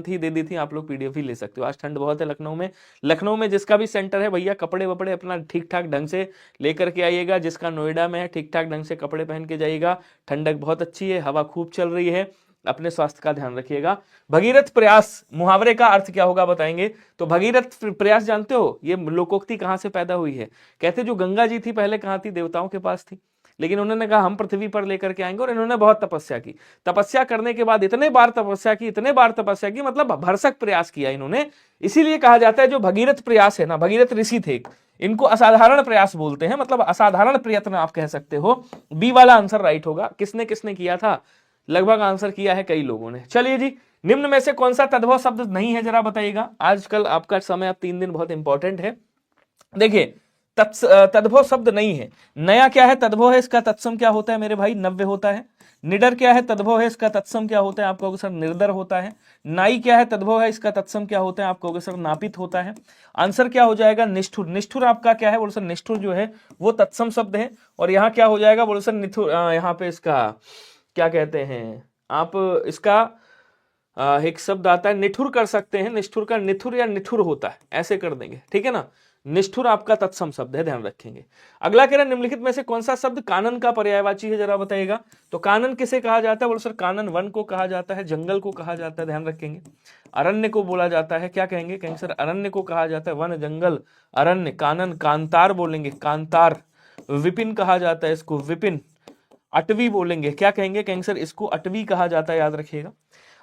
ही दे दी थी, आप लोग पीडीएफ ही ले सकते हो। आज ठंड बहुत है लखनऊ में। लखनऊ में जिसका भी सेंटर है भैया, कपड़े वपड़े अपना ठीक ठाक ढंग से लेकर के आइएगा। जिसका नोएडा में है ठीक ठाक ढंग से कपड़े पहन के जाइएगा। ठंडक बहुत अच्छी है, हवा खूब चल रही है, अपने स्वास्थ्य का ध्यान रखिएगा। भगीरथ प्रयास मुहावरे का अर्थ क्या होगा बताएंगे। तो भगीरथ प्रयास जानते हो, ये लोकोक्ति कहां से पैदा हुई है। कहते जो गंगा जी थी पहले कहां थी, देवताओं के पास थी, लेकिन उन्होंने कहा हम पृथ्वी पर लेकर के आएंगे, और इन्होंने बहुत तपस्या की। तपस्या करने के बाद इतने बार तपस्या की, इतने बार तपस्या की, मतलब भरसक प्रयास किया इन्होंने। इसीलिए कहा जाता है जो भगीरथ प्रयास है ना, भगीरथ ऋषि थे, इनको असाधारण प्रयास बोलते हैं, मतलब असाधारण प्रयत्न आप कह सकते हो। बी वाला आंसर राइट होगा। किसने किसने किया था, लगभग आंसर किया है कई लोगों ने। चलिए जी, निम्न में से कौन सा तद्भव शब्द नहीं है जरा बताइएगा। आजकल आपका समय, अब 3 दिन बहुत इंपॉर्टेंट है। देखिए तद्भव शब्द नहीं है। नया क्या है, तद्भव है, इसका तत्सम क्या होता है मेरे भाई, नव्य होता है। निडर क्या है, तद्भव है, इसका तत्सम क्या होता है, आप कहोगे सर निर्दर होता है। नाई क्या है, तद्भव है, इसका तत्सम क्या होता है, आप कहोगे सर नापित होता है। आंसर क्या हो जाएगा, निष्ठुर। निष्ठुर आपका क्या है, बोलो सर निष्ठुर जो है वो तत्सम शब्द है। और यहाँ क्या हो जाएगा, बोलो सर निठुर, यहाँ पे इसका क्या कहते हैं आप, इसका एक शब्द आता है निठुर कर सकते हैं, निष्ठुर का निठुर या निठुर होता है, ऐसे कर देंगे, ठीक है ना। निष्ठुर आपका तत्सम शब्द है, ध्यान रखेंगे। अगला कह रहा है निम्नलिखित में से कौन सा शब्द कानन का पर्यायवाची है, जरा बताइएगा। तो कानन किसे कहा जाता है, बोलो सर कानन वन को कहा जाता है, जंगल को कहा जाता है, ध्यान रखेंगे। अरण्य को बोला जाता है, क्या कहेंगे, कहेंगे सर अरण्य को कहा जाता है, वन जंगल अरण्य। कानन कांतार बोलेंगे, कांतार। विपिन कहा जाता है इसको, विपिन। अटवी बोलेंगे, क्या कहेंगे, कहेंगे सर इसको अटवी कहा जाता है, याद रखिएगा।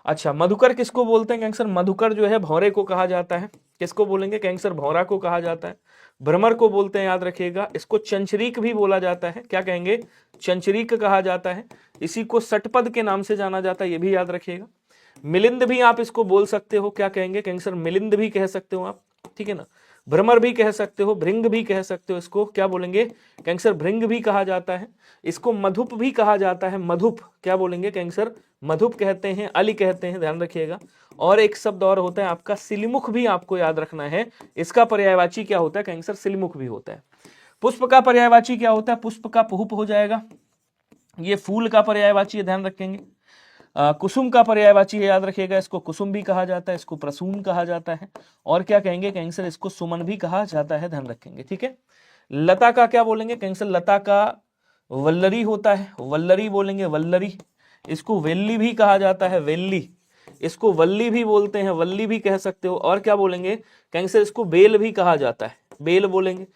अच्छा, मधुकर किसको बोलते हैं, कहेंगे सर मधुकर जो है भौरे को कहा जाता है। किसको बोलेंगे, कहेंगे सर भौरा को कहा जाता है। भ्रमर को बोलते हैं, याद रखिएगा। इसको चंचरीक भी बोला जाता है, क्या कहेंगे, चंचरीक कहा जाता है। इसी को सटपद के नाम से जाना जाता है, ये भी याद रखिएगा। मिलिंद भी आप इसको बोल सकते हो, क्या कहेंगे, कहेंगे सर मिलिंद भी कह सकते हो आप, ठीक है ना। भ्रमर भी कह सकते हो, भृंग भी कह सकते हो, इसको क्या बोलेंगे, कहेंगे सर भृंग भी कहा जाता है। इसको मधुप भी कहा जाता है, मधुप, क्या बोलेंगे, कहेंगे सर मधुप कहते हैं, अली कहते हैं, ध्यान रखिएगा। और एक शब्द और होता है आपका सिलिमुख, भी आपको याद रखना है। इसका पर्यायवाची क्या होता है, कहेंगे सर सिलिमुख भी होता है। पुष्प का पर्यायवाची क्या होता है, पुष्प का पुष्प हो जाएगा। ये फूल का पर्यायवाची है, ध्यान रखेंगे। कुसुम का पर्यायवाची है, याद रखिएगा। इसको कुसुम भी कहा जाता है, इसको प्रसून कहा जाता है। और क्या कहेंगे, कहेंगे सर इसको सुमन भी कहा जाता है, ध्यान रखेंगे, ठीक है। लता का क्या बोलेंगे, कहेंगे सर लता का वल्लरी होता है, वल्लरी बोलेंगे, वल्लरी। इसको वेल्ली भी कहा जाता है, वेल्ली। इसको वल्ली भी बोलते हैं, वल्ली भी कह सकते हो। और क्या बोलेंगे, कहेंगे सर इसको बेल भी कहा जाता है, बेल बोलेंगे।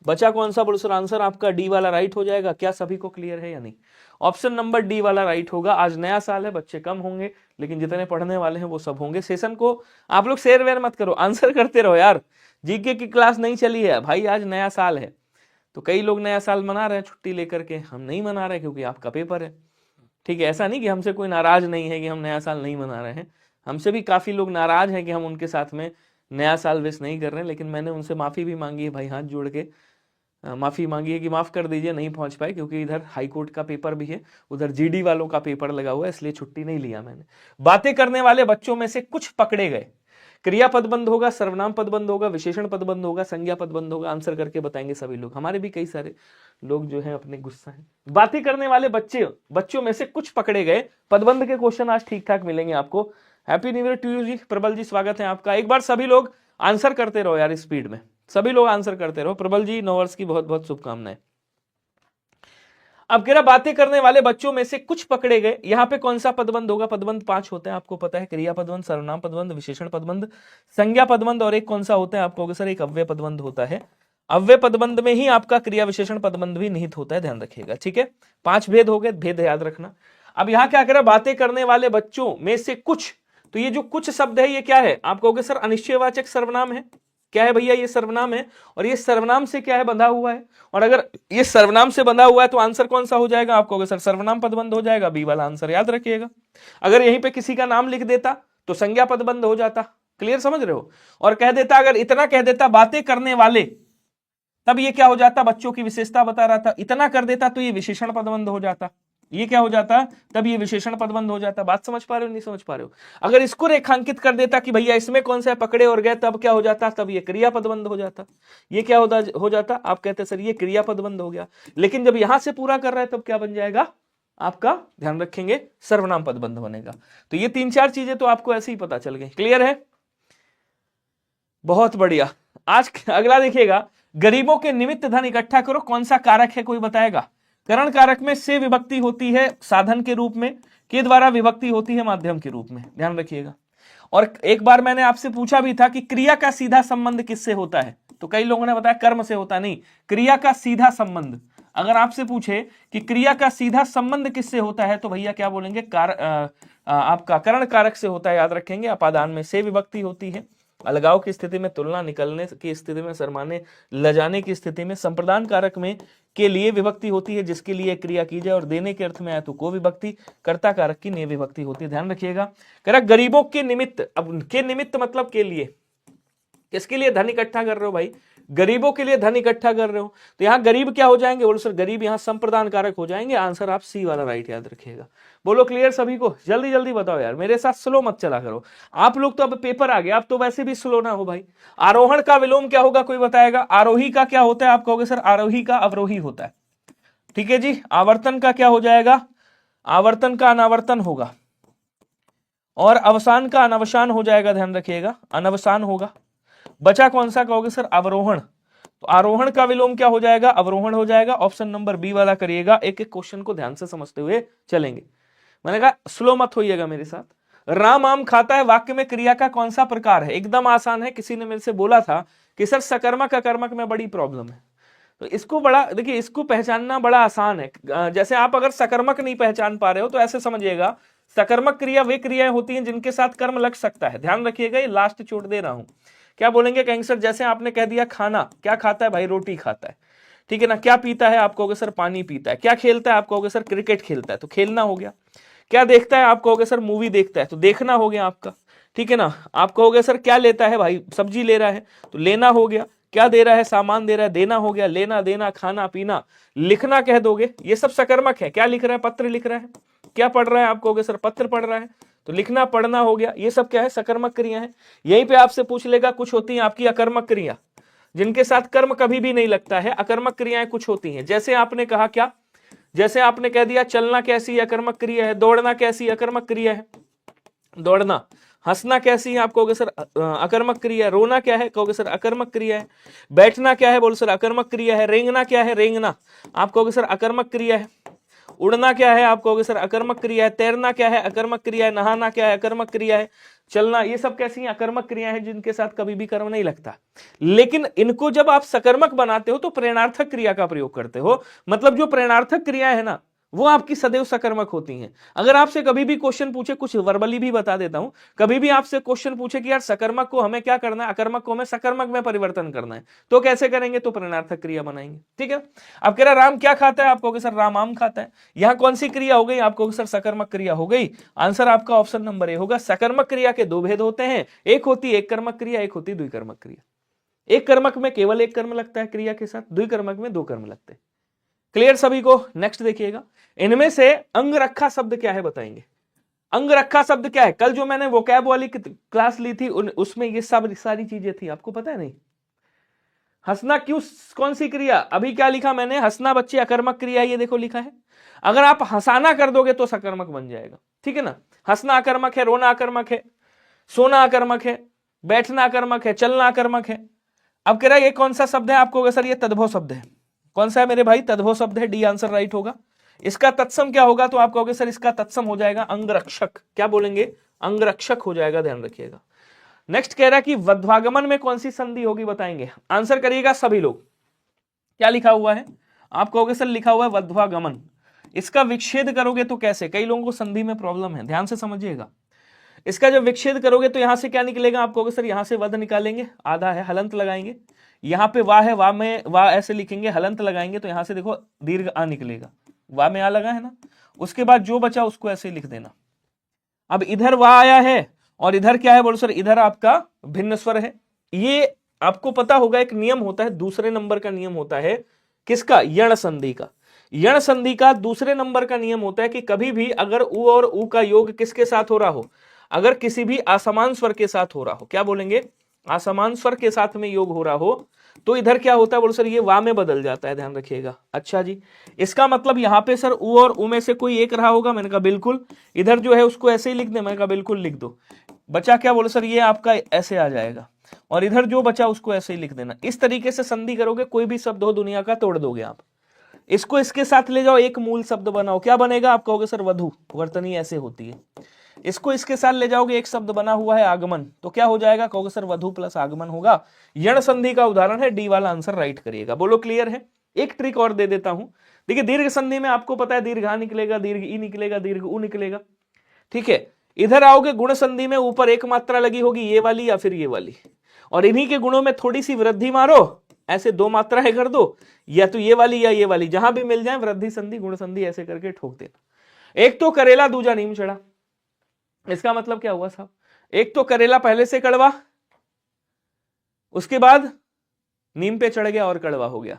बचा कौन सा, बोलो सर आंसर आपका डी वाला राइट हो जाएगा। क्या सभी को क्लियर है या नहीं, ऑप्शन नंबर डी वाला राइट होगा। आज नया साल है, बच्चे कम होंगे, लेकिन जितने पढ़ने वाले हैं वो सब होंगे। सेशन को आप लोग शेयर वेयर मत करो, आंसर करते रहो यार। जीके की क्लास नहीं चली है भाई, आज नया साल है। तो कई लोग नया साल मना रहे हैं छुट्टी लेकर के, हम नहीं मना रहे क्योंकि आपका पेपर है, ठीक है। ऐसा नहीं कि हमसे कोई नाराज नहीं है कि हम नया साल नहीं मना रहे हैं, हमसे भी काफी लोग नाराज हैं कि हम उनके साथ में नया साल विश नहीं कर रहे हैं। लेकिन मैंने उनसे माफी भी मांगी है भाई, हाथ जोड़ के माफी मांगी है कि माफ कर दीजिए, नहीं पहुंच पाए, क्योंकि इधर हाई कोर्ट का पेपर भी है, उधर जीडी वालों का पेपर लगा हुआ है, इसलिए छुट्टी नहीं लिया मैंने। बातें करने वाले बच्चों में से कुछ पकड़े गए। क्रिया पदबंध होगा, सर्वनाम पदबंध होगा, विशेषण पदबंध होगा, संज्ञा पदबंध होगा। आंसर करके बताएंगे सभी लोग, हमारे भी कई सारे लोग जो है अपने गुस्सा है। बातें करने वाले बच्चों में से कुछ पकड़े गए। पदबंध के क्वेश्चन आज ठीक ठाक मिलेंगे आपको। Happy new year to you ji, Prabal ji स्वागत है आपका। एक बार सभी लोग आंसर करते रहो यार, स्पीड में सभी लोग आंसर करते रहो। प्रबल जी नववर्ष की बहुत बहुत शुभकामनाएं। अब कह रहा बातें करने वाले बच्चों में से कुछ पकड़े गए। यहां पे कौन सा पदबंध होगा, पदबंध 5 होते हैं आपको पता है, क्रिया पदबंध, सर्वनाम पदबंध, विशेषण पदबंध, संज्ञा पदबंध, और एक कौन सा होता है आपको सर, एक अव्यय पदबंध होता है। अव्यय पदबंध में ही आपका क्रिया विशेषण पदबंध भी निहित होता है, ध्यान रखिएगा, ठीक है। 5 भेद हो गए, भेद याद रखना। अब यहां क्या कह रहा, बातें करने वाले बच्चों में से कुछ, तो ये जो कुछ शब्द है ये क्या है, आप कहोगे सर अनिश्चयवाचक सर्वनाम है। क्या है भैया, ये सर्वनाम है, और ये सर्वनाम से क्या है, बंधा हुआ है। और अगर ये सर्वनाम से बंधा हुआ है तो आंसर कौन सा हो जाएगा, आप कहोगे सर सर्वनाम पदबंध हो जाएगा, बी वाला आंसर याद रखिएगा। अगर यहीं पे किसी का नाम लिख देता तो संज्ञा पदबंध हो जाता, क्लियर समझ रहे हो। और कह देता, अगर इतना कह देता बातें करने वाले, तब ये क्या हो जाता, बच्चों की विशेषता बता रहा था। इतना कर देता तो ये विशेषण पदबंध हो जाता, ये क्या हो जाता, तब ये विशेषण पदबंध हो जाता। बात समझ पा रहे हो नहीं समझ पा रहे हो। अगर इसको रेखांकित कर देता कि भैया इसमें कौन सा पकड़े और गए, तब क्या हो जाता, तब ये क्रिया पदबंध हो जाता। ये क्या हो जाता, आप कहते सर ये क्रिया पदबंध हो गया। लेकिन जब यहां से पूरा कर रहा है तब क्या बन जाएगा, आपका ध्यान रखेंगे सर्वनाम पदबंध बनेगा। तो ये 3-4 चीजें तो आपको ऐसे ही पता चल गई। क्लियर है? बहुत बढ़िया। आज अगला देखिएगा, गरीबों के निमित्त धन इकट्ठा करो, कौन सा कारक है कोई बताएगा? करण कारक में से विभक्ति होती है साधन के रूप में, के द्वारा विभक्ति होती है माध्यम के रूप में, ध्यान रखिएगा। और एक बार मैंने आपसे पूछा भी था कि क्रिया का सीधा संबंध किससे होता है, तो कई लोगों ने बताया कर्म से होता, नहीं, क्रिया का सीधा संबंध अगर आपसे पूछे कि क्रिया का सीधा संबंध किससे होता है तो भैया क्या बोलेंगे, आपका करण कारक से होता है, याद रखेंगे। अपादान में से विभक्ति होती है, अलगाव की स्थिति में, तुलना, निकलने की स्थिति में, शर्माने लजाने की स्थिति में, संप्रदान कारक में के लिए विभक्ति होती है जिसके लिए क्रिया की जाए, और देने के अर्थ में आए तो को विभक्ति, कर्ता कारक की ने विभक्ति होती है, ध्यान रखिएगा। करा गरीबों के निमित्त, अब के निमित्त मतलब के लिए, किसके लिए धन इकट्ठा कर रहे हो भाई? गरीबों के लिए धन इकट्ठा कर रहे हो, तो यहाँ गरीब क्या हो जाएंगे? बोलो सर गरीब यहाँ संप्रदान कारक हो जाएंगे। आंसर आप सी वाला राइट याद रखिएगा। बोलो क्लियर सभी को? जल्दी जल्दी बताओ यार, मेरे साथ स्लो मत चला करो। आप लोग तो अब पेपर आ गया, आप तो वैसे भी स्लो ना हो भाई। आरोहण का विलोम क्या होगा कोई बताएगा? आरोही का क्या होता है? आप कहोगे सर आरोही का अवरोही होता है, ठीक है जी। आवर्तन का क्या हो जाएगा? आवर्तन का अनावर्तन होगा, और अवसान का अनवसान हो जाएगा, ध्यान रखिएगा, अनवसान होगा। बचा कौन सा कहोगे सर? अवरोहण। तो आरोहण का विलोम क्या हो जाएगा? अवरोहण हो जाएगा। ऑप्शन नंबर बी वाला करिएगा। एक एक क्वेश्चन को ध्यान से समझते हुए चलेंगे। मैंने कहा स्लो मत होइएगा मेरे साथ। राम आम खाता है वाक्य में क्रिया का कौन सा प्रकार है? एकदम आसान है। किसी ने मेरे से बोला था कि सर सकर्मक अकर्मक में बड़ी प्रॉब्लम है, तो इसको बड़ा देखिए, इसको पहचानना बड़ा आसान है। जैसे आप अगर सकर्मक नहीं पहचान पा रहे हो तो ऐसे समझिएगा, सकर्मक क्रिया वे क्रियाएं होती हैं जिनके साथ कर्म लग सकता है। ध्यान रखिएगा, ये लास्ट छोड़ दे रहा हूं। क्या बोलेंगे? कहेंगे सर जैसे आपने कह दिया खाना, क्या खाता है भाई? रोटी खाता है, ठीक है ना। क्या पीता है? आप कहोगे सर पानी पीता है। क्या खेलता है? आप कहोगे सर क्रिकेट खेलता है, तो खेलना हो गया। क्या देखता है? आप कहोगे सर मूवी देखता है, तो देखना हो गया आपका, ठीक है ना। आप कहोगे सर क्या लेता है भाई? सब्जी ले रहा है, तो लेना हो गया। क्या दे रहा है? सामान दे रहा है, देना हो गया। लेना देना, खाना पीना, लिखना कह दोगे, ये सब सकर्मक है। क्या लिख रहा है? पत्र लिख रहा है। क्या पढ़ रहा है? आप कहोगे सर पत्र पढ़ रहा है, तो लिखना पढ़ना हो गया। ये सब क्या है? सकर्मक क्रिया है। यहीं पे आपसे पूछ लेगा, कुछ होती हैं आपकी अकर्मक क्रिया जिनके साथ कर्म कभी भी नहीं लगता है। अकर्मक क्रियाएं कुछ होती हैं, जैसे आपने कहा क्या, जैसे आपने कह दिया चलना कैसी अकर्मक क्रिया है, दौड़ना कैसी अकर्मक क्रिया है, दौड़ना। हंसना कैसी है? आप कहोगे सर अकर्मक क्रिया है। रोना क्या है? कहोगे सर अकर्मक क्रिया है। बैठना क्या है? बोलो सर अकर्मक क्रिया है। रेंगना क्या है? रेंगना, आप कहोगे सर अकर्मक क्रिया है। उड़ना क्या है? आप कहोगे सर अकर्मक क्रिया है। तैरना क्या है? अकर्मक क्रिया है। नहाना क्या है? अकर्मक क्रिया है। चलना, ये सब कैसी हैं? अकर्मक क्रिया है जिनके साथ कभी भी कर्म नहीं लगता। लेकिन इनको जब आप सकर्मक बनाते हो तो प्रेरणार्थक क्रिया का प्रयोग करते हो। मतलब जो प्रेरणार्थक क्रिया है ना, वो आपकी सदैव सकर्मक होती हैं। अगर आपसे कभी भी क्वेश्चन पूछे, कुछ वर्बली भी बता देता हूं, कभी भी आपसे क्वेश्चन पूछे कि यार सकर्मक को हमें क्या करना है, अकर्मक को हमें सकर्मक में परिवर्तन करना है, तो कैसे करेंगे? तो प्रेरणार्थक क्रिया बनाएंगे, ठीक है। अब कह रहा राम क्या खाता है? आप कहोगे सर राम आम खाता है। यहां कौन सी क्रिया हो गई? आप कहोगे सर सकर्मक क्रिया हो गई। आंसर आपका ऑप्शन नंबर ए होगा। सकर्मक क्रिया के दो भेद होते हैं, एक होती एक कर्मक क्रिया, एक होती द्विकर्मक क्रिया। एक कर्मक में केवल एक कर्म लगता है क्रिया के साथ, द्विकर्मक में दो कर्म लगते हैं। क्लियर सभी को? नेक्स्ट देखिएगा, इनमें से अंगरखा शब्द क्या है बताएंगे। अंगरखा शब्द क्या है? कल जो मैंने वोकैब वाली क्लास ली थी उसमें ये सब सारी चीजें थी, आपको पता है नहीं? हंसना क्यों, कौन सी क्रिया? अभी क्या लिखा मैंने? हंसना बच्चे अकर्मक क्रिया, ये देखो लिखा है। अगर आप हंसाना कर दोगे तो सकर्मक बन जाएगा, ठीक है ना। हंसना अकर्मक है, रोना अकर्मक है, सोना अकर्मक है, बैठना अकर्मक है, चलना अकर्मक है। अब कह रहा है ये कौन सा शब्द है? आपको सर ये तद्भव शब्द है। कौन सा है मेरे भाई? तद्भव शब्द है। डी आंसर राइट होगा। इसका तत्सम क्या होगा? तो आप कहोगे सर इसका तत्सम हो जाएगा अंगरक्षक। क्या बोलेंगे? अंगरक्षक हो जाएगा, ध्यान रखिएगा। नेक्स्ट कह रहा है कि वध्वागमन में कौन सी संधि होगी बताएंगे। आंसर करिएगा सभी लोग। क्या लिखा हुआ है? आप कहोगे सर लिखा हुआ है वध्वागमन। इसका विच्छेद करोगे तो कैसे? कई लोगों को संधि में प्रॉब्लम है, ध्यान से समझिएगा। इसका जब विच्छेद करोगे तो यहां से क्या निकलेगा? आप कहोगे सर यहां से वध निकालेंगे, आधा है, हलंत लगाएंगे। यहां पे वाह है, वाह में वाह ऐसे लिखेंगे, हलंत लगाएंगे तो यहां से देखो दीर्घ आ निकलेगा, वाह में आ लगा है ना। उसके बाद जो बचा उसको ऐसे लिख देना। अब इधर वाह आया है और इधर क्या है? बोलो सर इधर आपका भिन्न स्वर है। ये आपको पता होगा एक नियम होता है, दूसरे नंबर का नियम होता है किसका? यण संधि का। यण संधि का दूसरे नंबर का नियम होता है कि कभी भी अगर उ और उ का योग किसके साथ हो रहा हो, अगर किसी भी असमान स्वर के साथ हो रहा हो, क्या बोलेंगे? असमान स्वर के साथ में योग हो रहा हो तो इधर क्या होता है बोलो सर, ये वा में बदल जाता है, ध्यान रखिएगा। अच्छा जी, इसका मतलब यहाँ पे सर उ और उ में से कोई एक रहा होगा, मैंने कहा बिल्कुल। इधर जो है उसको ऐसे ही लिख दे, मैंने कहा बिल्कुल लिख दो। बचा क्या बोलो सर, ये आपका ऐसे आ जाएगा, और इधर जो बचा उसको ऐसे ही लिख देना। इस तरीके से संधि करोगे, कोई भी शब्द हो दुनिया का तोड़ दोगे आप। इसको इसके साथ ले जाओ, एक मूल शब्द बनाओ, क्या बनेगा? आप कहोगे सर वधु, वर्तनी ऐसे होती है। इसको इसके साथ ले जाओगे, एक शब्द बना हुआ है आगमन, तो क्या हो जाएगा? कहोगे सर वधु प्लस आगमन होगा। यण संधि का उदाहरण है, डी वाला आंसर राइट करिएगा। बोलो क्लियर है? एक ट्रिक और दे देता हूं, देखिए दीर्घ संधि में आपको पता है दीर्घ आ निकलेगा, दीर्घ ई निकलेगा, दीर्घ उ निकलेगा, ठीक है। इधर आओगे गुण संधि में, ऊपर एक मात्रा लगी होगी, ये वाली या फिर ये वाली, और इन्हीं के गुणों में थोड़ी सी वृद्धि मारो, ऐसे दो मात्राएं कर दो, या तो ये वाली या ये वाली, जहां भी मिल जाए वृद्धि संधि गुण संधि ऐसे करके ठोक देना। एक तो करेला दूजा नीम चढ़ा, इसका मतलब क्या हुआ साहब? एक तो करेला पहले से कड़वा, उसके बाद नीम पे चढ़ गया और कड़वा हो गया।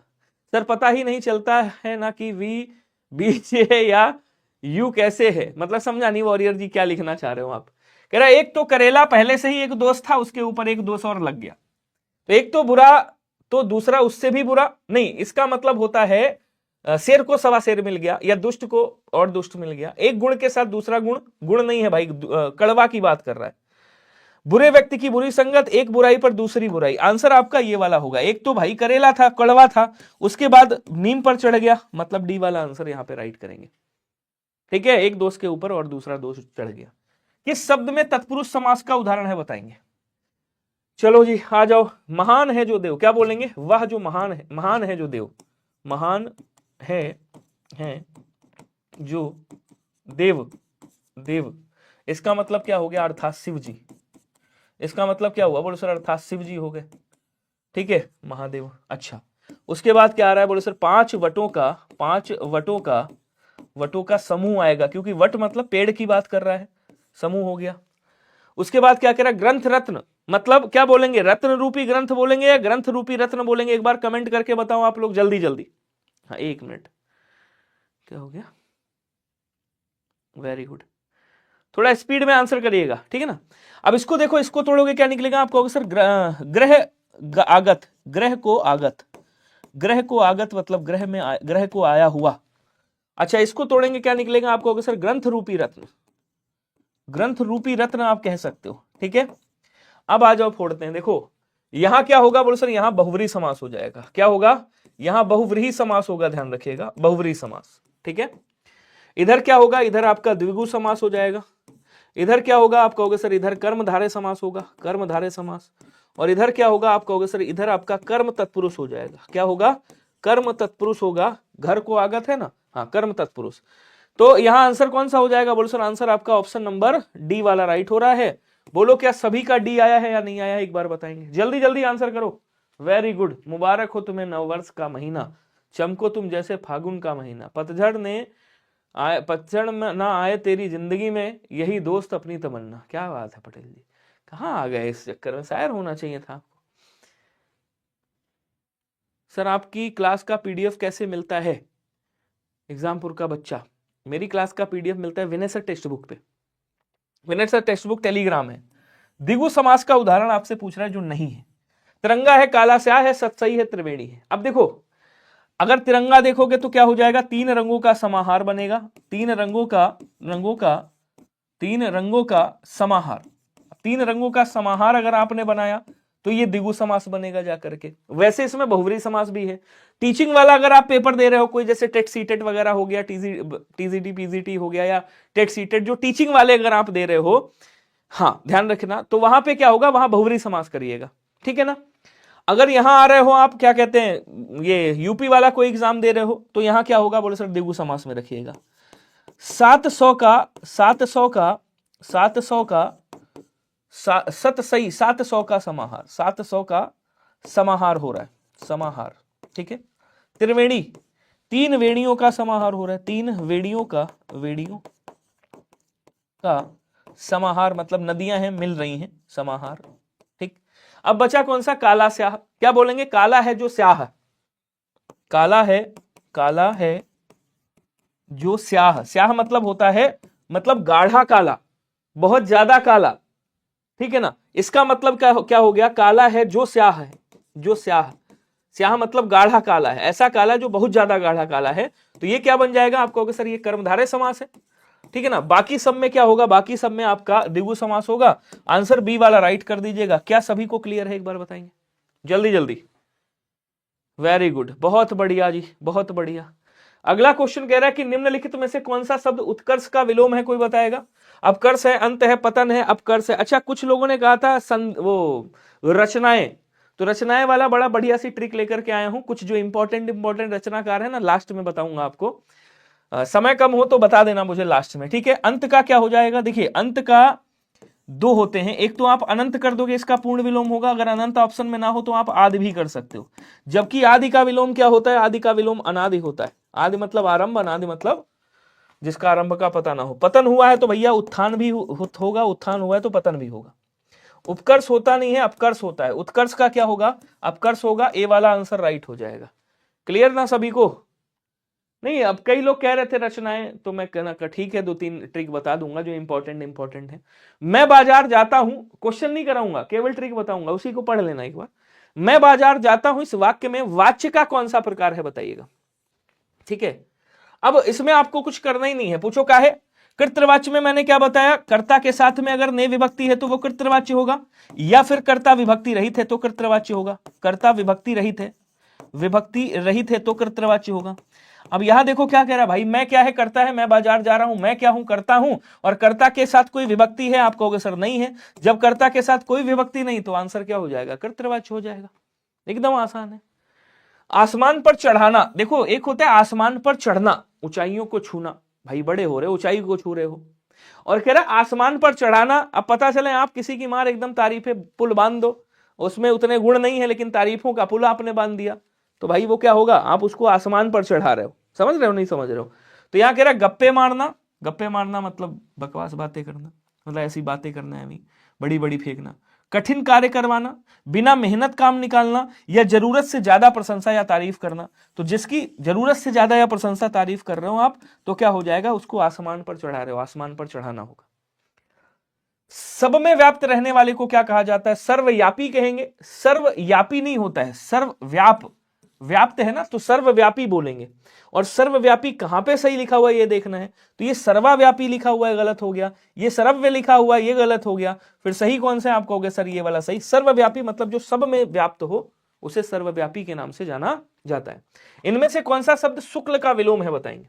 सर पता ही नहीं चलता है ना कि वी बीच है या यू कैसे है, मतलब समझा नहीं वॉरियर जी क्या लिखना चाह रहे हो आप। कह रहा एक तो करेला पहले से ही एक दोष था, उसके ऊपर एक दोष और लग गया, तो एक तो बुरा तो दूसरा उससे भी बुरा नहीं। इसका मतलब होता है शेर को सवा शेर मिल गया, या दुष्ट को और दुष्ट मिल गया। एक गुण के साथ दूसरा गुण, गुण नहीं है भाई, कड़वा की बात कर रहा है। बुरे व्यक्ति की बुरी संगत, एक बुराई पर दूसरी बुराई। आंसर आपका ये वाला होगा। एक तो भाई करेला था, कड़वा था, उसके बाद नीम पर चढ़ गया, मतलब डी वाला आंसर यहां पे राइट करेंगे, ठीक है। एक दोष के ऊपर और दूसरा दोष चढ़ गया। किस शब्द में तत्पुरुष समास का उदाहरण है बताएंगे? चलो जी आ जाओ। महान है जो देव, क्या बोलेंगे? वह जो महान है, महान है जो देव, महान है जो देव, देव इसका मतलब क्या हो गया? अर्थात शिव जी। इसका मतलब क्या हुआ? बोलो सर अर्थात शिव जी हो गए, ठीक है, महादेव। अच्छा, उसके बाद क्या आ रहा है? बोलो सर पांच वटों का समूह आएगा, क्योंकि वट मतलब पेड़ की बात कर रहा है, समूह हो गया। उसके बाद क्या कह रहा है? ग्रंथ रत्न, मतलब क्या बोलेंगे? रत्न रूपी ग्रंथ बोलेंगे या ग्रंथ रूपी रत्न बोलेंगे? एक बार कमेंट करके बताओ आप लोग, जल्दी जल्दी। हाँ एक मिनट, क्या हो गया? वेरी गुड, थोड़ा स्पीड में आंसर करिएगा, ठीक है ना। अब इसको देखो, इसको तोड़ोगे क्या निकलेगा? आप कहोगे सर ग्रह आगत, ग्रह को आगत, ग्रह को आगत मतलब ग्रह में ग्रह को आया हुआ। अच्छा, इसको तोड़ेंगे क्या निकलेगा? आप कहोगे सर ग्रंथ रूपी रत्न, ग्रंथ रूपी रत्न आप कह सकते हो, ठीक है। अब आ जाओ फोड़ते हैं। देखो यहां क्या होगा? बोलो सर यहां बहुव्रीहि समास हो जाएगा। क्या होगा? यहां बहुव्रीहि समास होगा, ध्यान रखिएगा, बहुव्रीहि समास, ठीक है। इधर क्या होगा? इधर आपका द्विगु समास हो जाएगा। इधर क्या होगा? आप कहोगे सर इधर कर्मधारय समास होगा, कर्मधारय समास। और इधर क्या होगा? आप कहोगे सर इधर आपका कर्म तत्पुरुष हो जाएगा। क्या होगा? कर्म तत्पुरुष होगा। घर को आगत है ना, हाँ कर्म तत्पुरुष। तो यहां आंसर कौन सा हो जाएगा? बोलो सर आंसर आपका ऑप्शन नंबर डी वाला राइट हो रहा है। बोलो क्या सभी का डी आया है या नहीं आया है? एक बार बताएंगे, जल्दी जल्दी आंसर करो। वेरी गुड, मुबारक हो तुम्हें नववर्ष का महीना, चमको तुम जैसे फागुन का महीना, पतझड़ में ना आए तेरी जिंदगी में, यही दोस्त अपनी तमन्ना। क्या बात है पटेल जी, कहाँ आ गए इस चक्कर में? शायर होना चाहिए था आपको। सर आपकी क्लास का पीडीएफ कैसे मिलता है? एग्जामपुर का बच्चा, मेरी क्लास का पीडीएफ मिलता है विनय सर टेक्स्ट बुक पे। विनय सर टेक्स्ट बुक टेलीग्राम है। द्विगु समास का उदाहरण आपसे पूछ रहा है जो नहीं है। तिरंगा है, काला स्याह है, सतसई है, त्रिवेणी है। अब देखो अगर तिरंगा देखोगे तो क्या हो जाएगा? तीन रंगों का समाहार बनेगा, तीन रंगों का समाहार। तीन रंगों का समाहार अगर आपने बनाया तो ये द्विगु समास बनेगा जाकर के। वैसे इसमें बहुव्रीहि समास भी है। टीचिंग वाला अगर आप पेपर दे रहे हो, कोई जैसे टेट सीटेट वगैरह हो गया, टीजीटी पीजीटी हो गया, या टेट सीटेट जो टीचिंग वाले अगर आप दे रहे हो, हाँ ध्यान रखना, तो वहां पे क्या होगा? वहां बहुव्रीहि समास करिएगा, ठीक है ना। अगर यहां आ रहे हो आप, क्या कहते हैं, ये यूपी वाला कोई एग्जाम दे रहे हो, तो यहां क्या होगा? बोले सर द्विगु समास में रखिएगा। 700 का सतसई, 700 का समाहार, 700 का समाहार हो रहा है, समाहार, ठीक है। त्रिवेणी, तीन वेणियों का समाहार हो रहा है, तीन वेणियों का समाहार, मतलब नदियां हैं मिल रही हैं, समाहार, ठीक। अब बचा कौन सा? काला स्याह। क्या बोलेंगे? काला है जो स्याह, काला है जो स्याह। स्याह मतलब होता है मतलब गाढ़ा काला, बहुत ज्यादा काला, ठीक है ना। इसका मतलब क्या हो गया, काला है जो स्याह है, जो स्याह, स्याह मतलब गाढ़ा काला है, ऐसा काला जो बहुत ज्यादा गाढ़ा काला है। तो ये क्या बन जाएगा, आप कहोगे सर ये कर्मधारय समास है, ठीक है ना। बाकी सब में क्या होगा, बाकी सब में आपका द्विगु समास होगा। आंसर बी वाला राइट कर दीजिएगा। क्या सभी को क्लियर है, एक बार बताएंगे जल्दी जल्दी। वेरी गुड, बहुत बढ़िया जी, बहुत बढ़िया। अगला क्वेश्चन कह रहा है कि निम्नलिखित में से कौन सा शब्द उत्कर्ष का विलोम है, कोई बताएगा। अपकर्ष है, अंत है, पतन है, अपकर्ष है। अच्छा, कुछ लोगों ने कहा था वो रचनाएं, तो रचनाएं वाला बड़ा बढ़िया सी ट्रिक लेकर के आया हूं। कुछ जो इंपॉर्टेंट रचनाकार है ना, लास्ट में बताऊंगा आपको। समय कम हो तो बता देना मुझे लास्ट में, ठीक है। अंत का क्या हो जाएगा, देखिए अंत का दो होते हैं। एक तो आप अनंत कर दोगे, इसका पूर्ण विलोम होगा। अगर अनंत ऑप्शन में ना हो तो आप आदि भी कर सकते हो। जबकि आदि का विलोम क्या होता है, आदि का विलोम अनादि होता है। आदि मतलब आरंभ, अनादि मतलब जिसका आरंभ का पता ना हो। पतन हुआ है तो भैया उत्थान भी होगा, उत्थान हुआ है तो पतन भी होगा। उपकर्ष होता नहीं है, अपकर्ष होता है। उत्कर्ष का क्या होगा, अपकर्ष होगा। ए वाला आंसर राइट हो जाएगा। क्लियर ना सभी को। नहीं, अब कई लोग कह रहे थे रचनाएं, तो मैं कहना ठीक है, 2-3 ट्रिक बता दूंगा जो इंपॉर्टेंट है। मैं बाजार जाता हूं, क्वेश्चन नहीं कराऊंगा, केवल ट्रिक बताऊंगा, उसी को पढ़ लेना एक बार। मैं बाजार जाता हूं, इस वाक्य में वाच्य का कौन सा प्रकार है बताइएगा, ठीक है। अब इसमें आपको कुछ करना ही नहीं है। पूछो क्या है, कृतवाच्य में मैंने क्या बताया, कर्ता के साथ में अगर ने विभक्ति है तो वो कृतवाच्य होगा, या फिर कर्ता विभक्ति रहित है तो कृतवाच्य होगा। कर्ता विभक्ति रहित है, विभक्ति रहित है तो कृतवाच्य होगा। अब यहां देखो क्या कह रहा है भाई, मैं क्या है, करता है, मैं बाजार जा रहा हूं, मैं क्या हूं, करता हूं, और कर्ता के साथ कोई विभक्ति है, आप कहोगे सर नहीं है। जब कर्ता के साथ कोई विभक्ति नहीं तो आंसर क्या हो जाएगा, कृतवाच्य हो जाएगा। एकदम आसान है। आसमान पर चढ़ाना, देखो एक होता है आसमान पर चढ़ना, ऊंचाइयों को छूना, भाई बड़े हो रहे ऊंचाई को छू रहे हो, और कह रहा आसमान पर चढ़ाना। अब पता चले आप किसी की मार एकदम तारीफे पुल बांध दो, उसमें उतने गुण नहीं है लेकिन तारीफों का पुल आपने बांध दिया, तो भाई वो क्या होगा, आप उसको आसमान पर चढ़ा रहे हो। समझ रहे हो नहीं समझ रहे हो। तो यहां कह रहा गप्पे मारना, गप्पे मारना मतलब बकवास बातें करना, मतलब ऐसी बातें करना है, बड़ी बड़ी फेंकना। कठिन कार्य करवाना, बिना मेहनत काम निकालना, या जरूरत से ज्यादा प्रशंसा या तारीफ करना। तो जिसकी जरूरत से ज्यादा या प्रशंसा तारीफ कर रहे हो आप, तो क्या हो जाएगा, उसको आसमान पर चढ़ा रहे हो, आसमान पर चढ़ाना होगा। सब में व्याप्त रहने वाले को क्या कहा जाता है, सर्वव्यापी कहेंगे। सर्वव्यापी नहीं होता है, सर्वव्याप, व्याप्त है ना तो सर्वव्यापी बोलेंगे। और सर्वव्यापी कहां पे सही लिखा हुआ है ये देखना है। तो ये सर्वव्यापी लिखा हुआ है, गलत हो गया। ये सर्वव्य लिखा हुआ है, ये गलत हो गया। फिर सही कौन सा है, आप कहोगे सर ये वाला सही। सर्वव्यापी मतलब जो सब में व्याप्त हो उसे सर्वव्यापी के नाम से जाना जाता है। इनमें से कौन सा शब्द शुक्ल का विलोम है बताएंगे।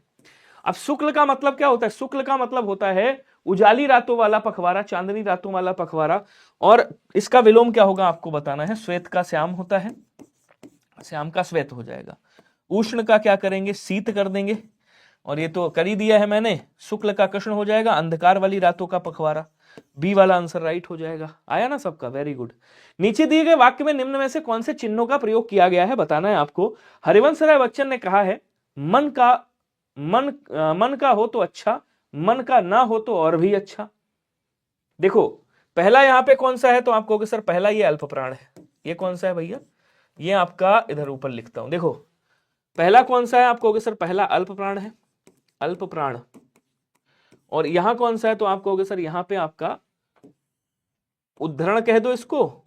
अब शुक्ल का मतलब क्या होता है, शुक्ल का मतलब होता है उजाली रातों वाला पखवाड़ा, चांदनी रातों वाला पखवाड़ा। और इसका विलोम क्या होगा आपको बताना है। श्वेत का श्याम होता है, श्याम का श्वेत हो जाएगा। उष्ण का क्या करेंगे, शीत कर देंगे, और ये तो कर ही दिया है मैंने। शुक्ल का कृष्ण हो जाएगा, अंधकार वाली रातों का पखवाड़ा। बी वाला आंसर राइट हो जाएगा। आया ना सबका, वेरी गुड। नीचे दिए गए वाक्य में निम्न में से कौन से चिन्हों का प्रयोग किया गया है बताना है आपको। हरिवंश राय बच्चन ने कहा है मन का हो तो अच्छा, मन का ना हो तो और भी अच्छा। देखो पहला यहां पे कौन सा है, तो आप कहोगे सर पहला ये अल्प प्राण है। ये कौन सा है भैया, ये आपका इधर ऊपर लिखता हूं, देखो पहला कौन सा है, आप कहोगे सर पहला अल्प प्राण है, अल्प प्राण। और यहां कौन सा है, तो आप कहोगे सर यहां पे आपका उद्धरण कह दो इसको,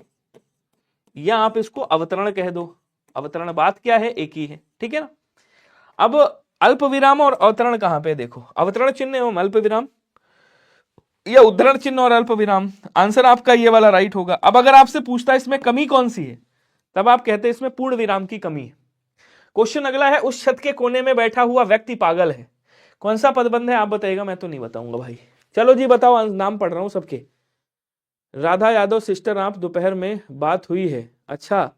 या आप इसको अवतरण कह दो। अवतरण बात क्या है, एक ही है, ठीक है ना। अब अल्प विराम और अवतरण कहां पे, देखो अवतरण चिन्ह एवं अल्प विराम, या उद्धरण चिन्ह और अल्प विराम। आंसर आपका ये वाला राइट होगा। अब अगर आपसे पूछता है इसमें कमी कौन सी है, तब आप कहते हैं इसमें पूर्ण विराम की कमी है। क्वेश्चन अगला है, उस छत के कोने में बैठा हुआ व्यक्ति पागल है। कौन सा पदबंध है आप बताइएगा, मैं तो नहीं बताऊंगा भाई। चलो जी बताओ, नाम पढ़ रहा हूं सबके। राधा यादव सिस्टर, आप दोपहर में बात हुई है, अच्छा।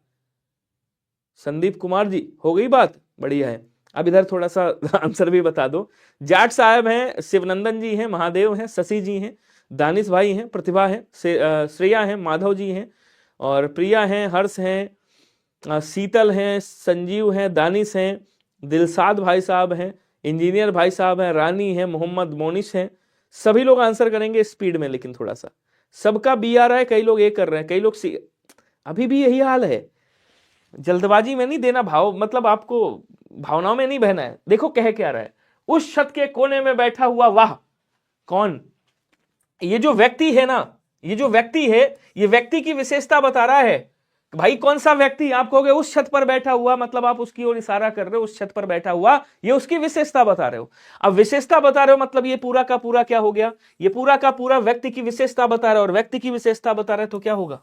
संदीप कुमार जी, हो गई बात, बढ़िया है। अब इधर थोड़ा सा आंसर भी बता दो। जाट साहब हैं, शिवनंदन जी हैं, महादेव हैं, शशि जी हैं, दानिश भाई हैं, प्रतिभा है, श्रेया हैं, माधव जी हैं, और प्रिया हैं, हर्ष हैं, शीतल हैं, संजीव हैं, दानिश हैं, दिलसाद भाई साहब हैं, इंजीनियर भाई साहब हैं, रानी हैं, मोहम्मद मोनिश हैं। सभी लोग आंसर करेंगे स्पीड में, लेकिन थोड़ा सा सबका बी आ रहा है, कई लोग ए कर रहे हैं, कई लोग सी। अभी भी यही हाल है, जल्दबाजी में नहीं देना भाव, मतलब आपको भावनाओं में नहीं बहना है। देखो कह क्या रहा है, उस छत के कोने में बैठा हुआ वाह, कौन, ये जो व्यक्ति है ना, ये जो व्यक्ति है, ये व्यक्ति की विशेषता बता रहा है। भाई कौन सा व्यक्ति? आप कहोगे उस छत पर बैठा हुआ, मतलब आप उसकी ओर इशारा कर रहे हो, उस छत पर बैठा हुआ, ये उसकी विशेषता बता रहे हो। अब विशेषता बता रहे हो मतलब ये पूरा का पूरा क्या हो गया? ये पूरा का पूरा व्यक्ति की विशेषता बता रहे हो, और व्यक्ति की विशेषता बता रहे तो क्या होगा?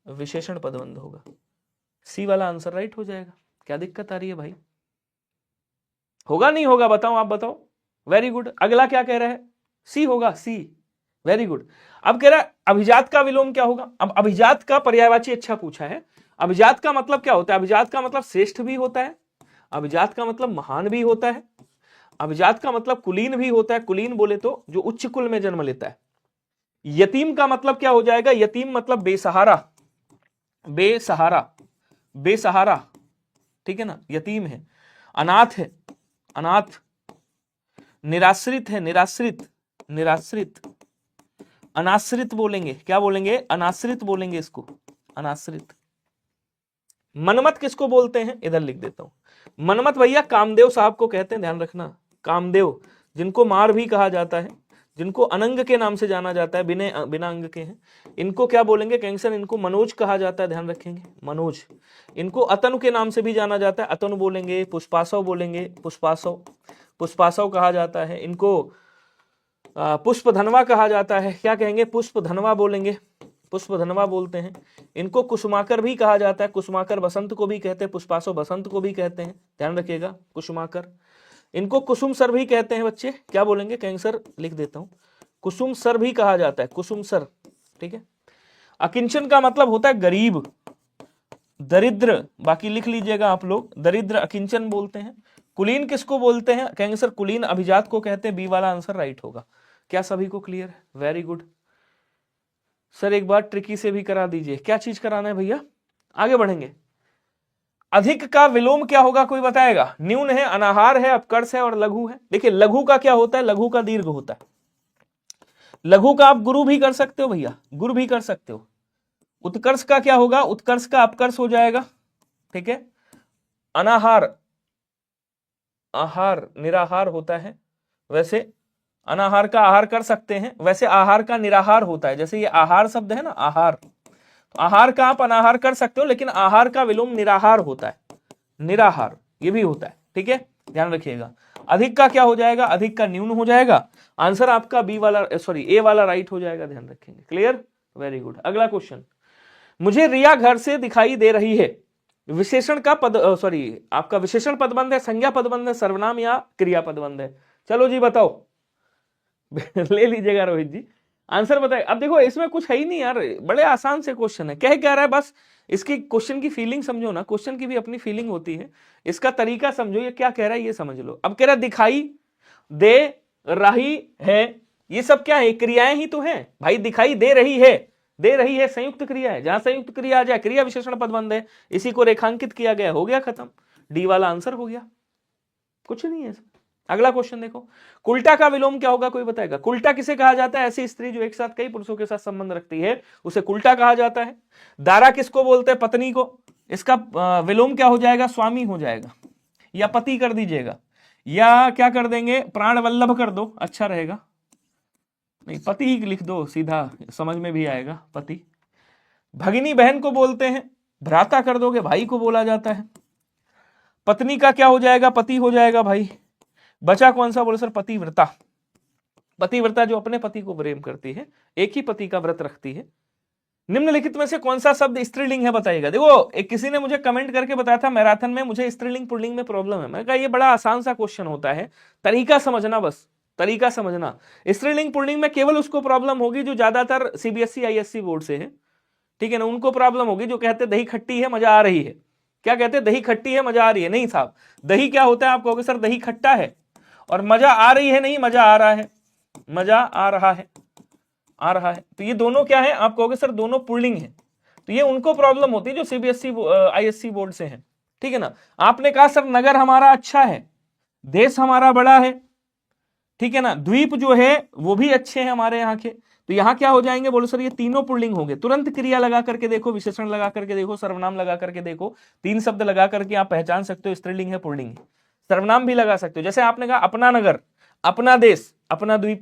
विशेषण पदबंध होगा। सी वाला आंसर राइट हो जाएगा। क्या दिक्कत आ रही है भाई? होगा नहीं होगा? बताओ, आप बताओ। Very good. अगला क्या कह रहा है? सी होगा, सी। Very good. अब कह रहा है अभिजात का विलोम क्या होगा? अब अभिजात का पर्यायवाची अच्छा पूछा है। अभिजात का मतलब क्या होता है? अभिजात का मतलब श्रेष्ठ भी होता है, अभिजात का मतलब महान भी होता है, अभिजात का मतलब कुलीन भी होता है। कुलीन बोले तो जो उच्च कुल में जन्म लेता है। यतीम का मतलब क्या हो जाएगा? यतीम मतलब बेसहारा, बेसहारा, बेसहारा, ठीक है ना, यतीम है। अनाथ है, अनाथ। निराश्रित है, निराश्रित, निराश्रित। अनाश्रित बोलेंगे, क्या बोलेंगे? अनाश्रित बोलेंगे इसको, अनाश्रित। मनमत किसको बोलते हैं? इधर लिख देता हूं। मनमत भैया कामदेव साहब को कहते हैं, ध्यान रखना। कामदेव, जिनको मार भी कहा जाता है, जिनको अनंग के नाम से जाना जाता है, बिना अंग के हैं, इनको क्या बोलेंगे? कैंसर। इनको मनोज कहा जाता है, ध्यान रखेंगे, मनोज। इनको अतनु के नाम से भी जाना जाता है, अतनु बोलेंगे। पुष्पासव बोलेंगे, पुष्पासव, पुष्पासव कहा जाता है। इनको पुष्प धनवा कहा जाता है, क्या कहेंगे? पुष्प धनवा बोलेंगे, पुष्प धनवा बोलते हैं। इनको कुसुमाकर भी कहा जाता है, कुसुमाकर बसंत को भी कहते हैं, पुष्पासव बसंत को भी कहते हैं, ध्यान रखिएगा, कुसुमाकर। इनको कुसुम सर भी कहते हैं बच्चे, क्या बोलेंगे? कैंसर लिख देता हूं, कुसुम सर भी कहा जाता है, कुसुम सर, ठीक है। अकिंचन का मतलब होता है गरीब, दरिद्र, बाकी लिख लीजिएगा आप लोग, दरिद्र अकिंचन बोलते हैं। कुलीन किसको बोलते हैं? कहेंगे सर कुलीन अभिजात को कहते हैं। बी वाला आंसर राइट होगा। क्या सभी को क्लियर है? Very good. सर एक बार ट्रिकी से भी करा दीजिए। क्या चीज कराना है भैया? आगे बढ़ेंगे। अधिक का विलोम क्या होगा? कोई बताएगा? न्यून है, अनाहार है, अपकर्ष है और लघु है। देखिए लघु का क्या होता है? लघु का दीर्घ होता है। लघु का आप गुरु भी कर सकते हो भैया, गुरु भी कर सकते हो। उत्कर्ष का क्या होगा? उत्कर्ष का अपकर्ष हो जाएगा, ठीक है। अनाहार, आहार निराहार होता है, वैसे अनाहार का आहार कर सकते हैं, वैसे आहार का निराहार होता है। जैसे ये आहार शब्द है ना, आहार, आहार का आप अनाहार कर सकते हो, लेकिन आहार का विलोम निराहार होता है, निराहार ये भी होता है, ठीक है, ध्यान रखिएगा। अधिक का क्या हो जाएगा? अधिक का न्यून हो जाएगा। आंसर आपका बी वाला, सॉरी ए वाला राइट हो जाएगा, ध्यान रखेंगे। क्लियर? Very good. अगला क्वेश्चन, मुझे रिया घर से दिखाई दे रही है। विशेषण का पद, सॉरी आपका विशेषण पदबंध है, संज्ञा पदबंध है, सर्वनाम या क्रिया पदबंध है? चलो जी बताओ। ले लीजिएगा रोहित जी, आंसर बताए। अब देखो इसमें कुछ है ही नहीं यार, बड़े आसान से क्वेश्चन है। कह रहा है बस इसकी क्वेश्चन की फीलिंग समझो ना, क्वेश्चन की भी अपनी फीलिंग होती है, इसका तरीका समझो, ये क्या कह रहा है ये समझ लो। अब कह रहा है दिखाई दे रही है, ये सब क्या है? क्रियाएं ही तो है भाई। दिखाई दे रही है, दे रही है संयुक्त क्रिया है, जहां संयुक्त क्रिया आ जाए क्रिया विशेषण पदबंध है, इसी को रेखांकित किया गया, हो गया खत्म। डी वाला आंसर हो गया, कुछ नहीं है इसमें। अगला क्वेश्चन देखो, कुल्टा का विलोम क्या होगा? कोई बताएगा? कुल्टा किसे कहा जाता है? ऐसी स्त्री जो एक साथ कई पुरुषों के साथ संबंध रखती है उसे कुल्टा कहा जाता है। दारा किसको बोलते हैं? पत्नी को। इसका विलोम क्या हो जाएगा? स्वामी हो जाएगा, या पति कर दीजिएगा, या क्या कर देंगे? प्राण वल्लभ कर दो, अच्छा रहेगा। नहीं, पति ही लिख दो, सीधा समझ में भी आएगा, पति। भगिनी बहन को बोलते हैं, भ्राता कर दोगे, भाई को बोला जाता है। पत्नी का क्या हो जाएगा? पति हो जाएगा भाई। बचा कौन सा? बोले सर पतिव्रता। पतिव्रता जो अपने पति को प्रेम करती है, एक ही पति का व्रत रखती है। निम्नलिखित में से कौन सा शब्द स्त्रीलिंग है? बताइएगा। देखो एक किसी ने मुझे कमेंट करके बताया था मैराथन में, मुझे स्त्रीलिंग पुल्लिंग में प्रॉब्लम है। मैंने कहा ये बड़ा आसान सा क्वेश्चन होता है, तरीका समझना, बस तरीका समझना। स्त्रीलिंग पुल्लिंग में केवल उसको प्रॉब्लम होगी जो ज्यादातर सीबीएसई आईएससी बोर्ड से है, ठीक है ना, उनको प्रॉब्लम होगी जो कहते दही खट्टी है मजा आ रही है। क्या कहते हैं? दही खट्टी है मजा आ रही है। नहीं साहब, दही क्या होता है? आप कहोगे सर दही खट्टा है, और मजा आ रही है, नहीं मजा आ रहा है, मजा आ रहा है, आ रहा है। तो ये दोनों क्या है? आप कहोगे सर दोनों पुल्लिंग है। तो ये उनको प्रॉब्लम होती है जो सीबीएसई आईएससी बोर्ड से है, ठीक है ना। आपने कहा सर नगर हमारा अच्छा है, देश हमारा बड़ा है, ठीक है ना, द्वीप जो है वो भी अच्छे हैं हमारे यहाँ के, तो यहाँ क्या हो जाएंगे? बोलो सर ये तीनों पुल्लिंग होंगे। तुरंत क्रिया लगा करके देखो, विशेषण लगा करके देखो, सर्वनाम लगा करके देखो, तीन शब्द लगा करके आप पहचान सकते हो स्त्रीलिंग है पुल्लिंग है। सर्वनाम भी लगा सकते हो, जैसे आपने कहा अपना नगर, अपना देश, अपना द्वीप,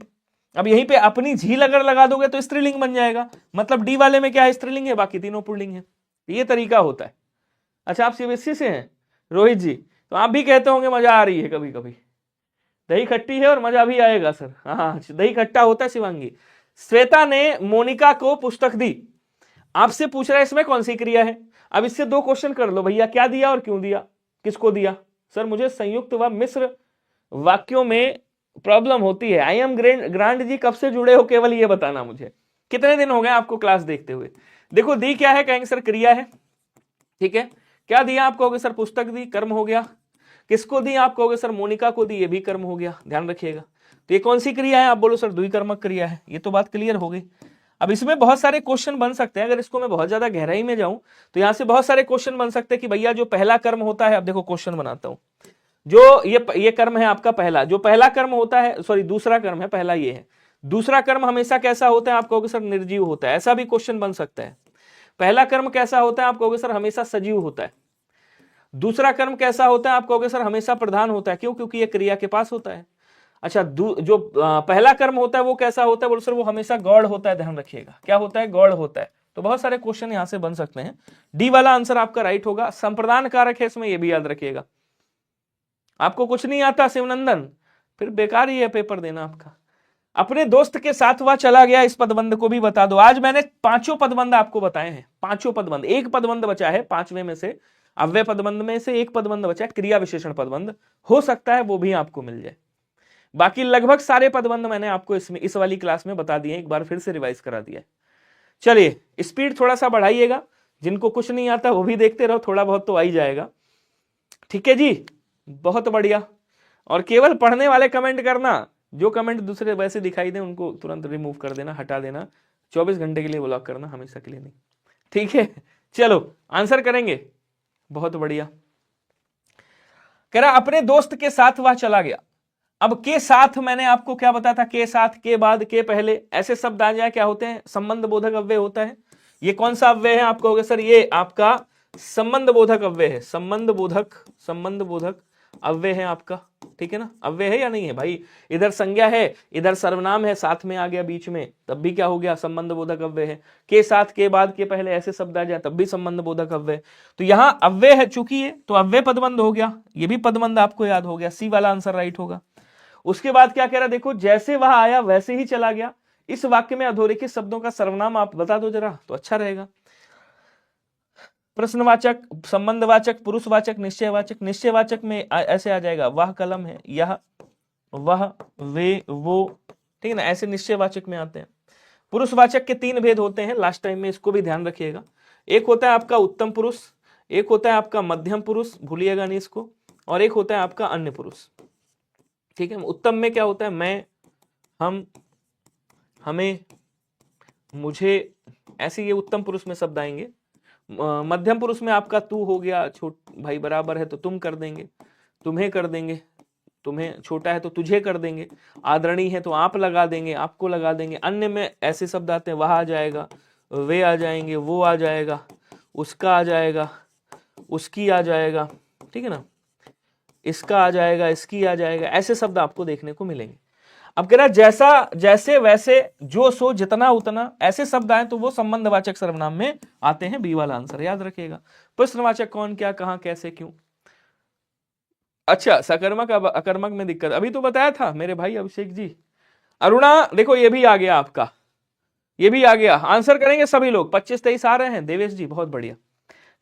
अब यहीं पे अपनी झील अगर लगा दोगे तो स्त्रीलिंग बन जाएगा, मतलब डी वाले में क्या है, स्त्रीलिंग है, बाकी तीनों पुल्लिंग है। ये तरीका होता है। अच्छा, आप सीबीएसई से हैं रोहित जी, तो आप भी कहते होंगे मजा आ रही है, कभी कभी दही खट्टी है और मजा भी आएगा सर। हाँ, दही खट्टा होता है शिवांगी। श्वेता ने मोनिका को पुस्तक दी, आपसे पूछ रहा है इसमें कौन सी क्रिया है। अब इससे दो क्वेश्चन कर लो भैया, क्या दिया और क्यों दिया, किसको दिया। सर मुझे संयुक्त व मिश्र वाक्यों में प्रॉब्लम होती है। आई एम ग्रांड जी कब से जुड़े हो, केवल ये बताना मुझे, कितने दिन हो गए आपको क्लास देखते हुए। देखो दी क्या है, कहेंगे सर क्रिया है, ठीक है। क्या दिया आप कहोगे सर पुस्तक दी, कर्म हो गया। किसको दी आप कहोगे सर मोनिका को दी, ये भी कर्म हो गया, ध्यान रखिएगा। तो ये कौन सी क्रिया है, आप बोलो सर द्विकर्मक क्रिया है। ये तो बात क्लियर हो गई। अब इसमें बहुत सारे क्वेश्चन बन सकते हैं, अगर इसको मैं बहुत ज्यादा गहराई में जाऊं तो यहां से बहुत सारे क्वेश्चन बन सकते हैं कि भैया जो पहला कर्म होता है, अब देखो क्वेश्चन बनाता हूं, जो ये कर्म है आपका पहला, जो पहला कर्म होता है, सॉरी दूसरा कर्म है, पहला ये है, दूसरा कर्म हमेशा कैसा होता है, आप कहोगे सर निर्जीव होता है, ऐसा भी क्वेश्चन बन सकता है। पहला कर्म कैसा होता है, आप कहोगे सर हमेशा सजीव होता है। दूसरा कर्म कैसा होता है, आप कहोगे सर हमेशा प्रधान होता है, क्यों, क्योंकि ये क्रिया के पास होता है। अच्छा, जो पहला कर्म होता है वो कैसा होता है, बोलो सर वो हमेशा गौड़ होता है, ध्यान रखिएगा, क्या होता है, गौड़ होता है। तो बहुत सारे क्वेश्चन यहां से बन सकते हैं। डी वाला आंसर आपका राइट होगा। संप्रदान कारक है इसमें, ये भी याद रखिएगा। आपको कुछ नहीं आता शिवनंदन, फिर बेकार ही है पेपर देना आपका। अपने दोस्त के साथ वह चला गया, इस पदबंध को भी बता दो। आज मैंने पांचों पदबंध आपको बताए हैं, पांचों पदबंध। एक पदबंध बचा है पांचवें में से, अव्यय पदबंध में से एक पदबंध बचा है, क्रिया विशेषण पदबंध, हो सकता है वो भी आपको मिल जाए। बाकी लगभग सारे पदबंध मैंने आपको इसमें इस वाली क्लास में बता दिए, एक बार फिर से रिवाइज करा दिया है। चलिए स्पीड थोड़ा सा बढ़ाइएगा, जिनको कुछ नहीं आता वो भी देखते रहो, थोड़ा बहुत तो आ ही जाएगा। ठीक है जी, बहुत बढ़िया। और केवल पढ़ने वाले कमेंट करना, जो कमेंट दूसरे वैसे दिखाई दे उनको तुरंत रिमूव कर देना, हटा देना। 24 घंटे के लिए ब्लॉक करना, हमेशा के लिए नहीं, ठीक है। चलो आंसर करेंगे, बहुत बढ़िया। कह रहा अपने दोस्त के साथ वह चला गया। अब के साथ मैंने आपको क्या बताया था, के साथ, के बाद, के पहले, ऐसे शब्द आ जाए क्या होते हैं, संबंध बोधक अव्यय होता है। ये कौन सा अव्यय है, आप कहोगे सर ये आपका संबंध बोधक अव्यय है, संबंध बोधक अव्यय है आपका, ठीक है ना। अव्यय है या नहीं है भाई, इधर संज्ञा है, इधर सर्वनाम है, साथ में आ गया बीच में, तब भी क्या हो गया, संबंध बोधक अव्यय है। के साथ, के बाद, के पहले ऐसे शब्द आ जाए तब भी संबंध बोधक अव्यय। तो यहां अव्यय है चूंकि ये, तो अव्यय पदबंध हो गया, ये भी पदबंध आपको याद हो गया, सी वाला आंसर राइट होगा। उसके बाद क्या कह रहा, देखो जैसे वह आया वैसे ही चला गया। इस वाक्य में अधोरेखित शब्दों का सर्वनाम आप बता दो जरा, तो अच्छा रहेगा। प्रश्नवाचक, संबंधवाचक, पुरुषवाचक, निश्चयवाचक। निश्चयवाचक में ऐसे आ जाएगा, वह कलम है, यह, वह, वे, वो, ठीक है ना, ऐसे निश्चयवाचक में आते हैं। पुरुषवाचक के 3 भेद होते हैं, लास्ट टाइम में इसको भी ध्यान रखिएगा। एक होता है आपका उत्तम पुरुष, एक होता है आपका मध्यम पुरुष, भूलिएगा नहीं इसको, और एक होता है आपका अन्य पुरुष, ठीक है। उत्तम में क्या होता है, मैं, हम, हमें, मुझे, ऐसे ये उत्तम पुरुष में शब्द आएंगे। मध्यम पुरुष में आपका तू हो गया, छोट भाई बराबर है तो तुम कर देंगे, तुम्हें कर देंगे, तुम्हें छोटा है तो तुझे कर देंगे, आदरणीय है तो आप लगा देंगे, आपको लगा देंगे। अन्य में ऐसे शब्द आते हैं, वह आ जाएगा, वे आ जाएंगे, वो आ जाएगा, उसका आ जाएगा, उसकी आ जाएगा, ठीक है ना, इसका आ जाएगा, इसकी आ जाएगा, ऐसे शब्द आपको देखने को मिलेंगे। अब कह रहा जैसा, जैसे, वैसे, जो, सो, जितना, उतना, ऐसे शब्द आए तो वो संबंधवाचक सर्वनाम में आते हैं, बी वाला आंसर याद रखिएगा। प्रश्नवाचक कौन, क्या, कहां, कैसे, क्यों। अच्छा, सकर्मक अकर्मक में दिक्कत, अभी तो बताया था मेरे भाई अभिषेक जी। अरुणा देखो ये भी आ गया आपका, ये भी आ गया, आंसर करेंगे सभी लोग। 25-23 आ रहे हैं, देवेश जी बहुत बढ़िया।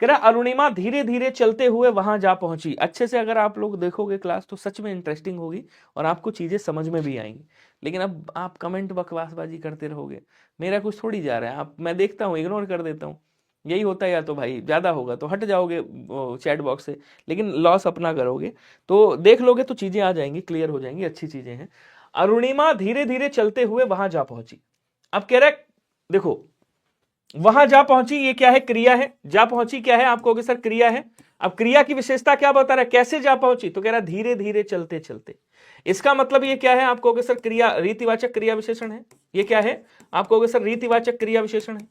कह रहा अरुणिमा धीरे धीरे चलते हुए वहां जा पहुंची। अच्छे से अगर आप लोग देखोगे क्लास तो सच में इंटरेस्टिंग होगी और आपको चीजें समझ में भी आएंगी। लेकिन अब आप कमेंट बकवासबाजी करते रहोगे, मेरा कुछ थोड़ी जा रहा है, आप, मैं देखता हूँ इग्नोर कर देता हूँ, यही होता है। या तो भाई ज्यादा होगा तो हट जाओगे चैट बॉक्स से, लेकिन लॉस अपना करोगे तो देख लोगे तो चीजें आ जाएंगी, क्लियर हो जाएंगी, अच्छी चीजें हैं। अरुणिमा धीरे धीरे चलते हुए वहां जा पहुंची। अब कह रहा देखो वहां जा पहुंची, ये क्या है, क्रिया है। जा पहुंची क्या है, आप कहोगे सर क्रिया है। अब क्रिया की विशेषता क्या बता रहा है, कैसे जा पहुंची, तो कह रहा है धीरे धीरे चलते चलते। इसका मतलब ये क्या है, आप कहोगे सर क्रिया, रीतिवाचक क्रिया विशेषण है। ये क्या है, आप कहोगे सर रीतिवाचक क्रिया विशेषण है,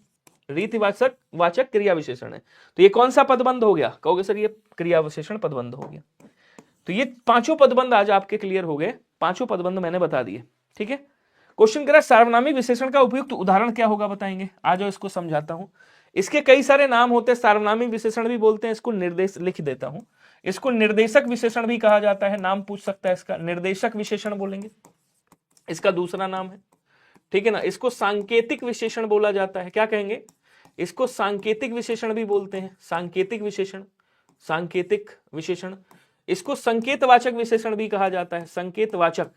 रीतिवाचक वाचक क्रिया विशेषण है। तो ये कौन सा पदबंध हो गया, कहोगे सर ये क्रिया विशेषण पदबंध हो गया। तो ये पांचों पदबंध आज आपके क्लियर हो गए, पांचों पदबंध मैंने बता दिए, ठीक है। क्वेश्चन कह रहा है सार्वनामिक विशेषण का उपयुक्त उदाहरण क्या होगा बताएंगे। आ जाओ इसको समझाता हूं। इसके कई सारे नाम होते हैं, सार्वनामिक विशेषण भी बोलते हैं इसको, निर्देश लिख देता हूं, इसको निर्देशक विशेषण भी कहा जाता है, नाम पूछ सकता है इसका, निर्देशक विशेषण बोलेंगे, इसका दूसरा नाम है, ठीक है ना। इसको सांकेतिक विशेषण बोला जाता है, क्या कहेंगे, इसको सांकेतिक विशेषण भी बोलते हैं, सांकेतिक विशेषण, सांकेतिक विशेषण। इसको संकेतवाचक विशेषण भी कहा जाता है, संकेतवाचक।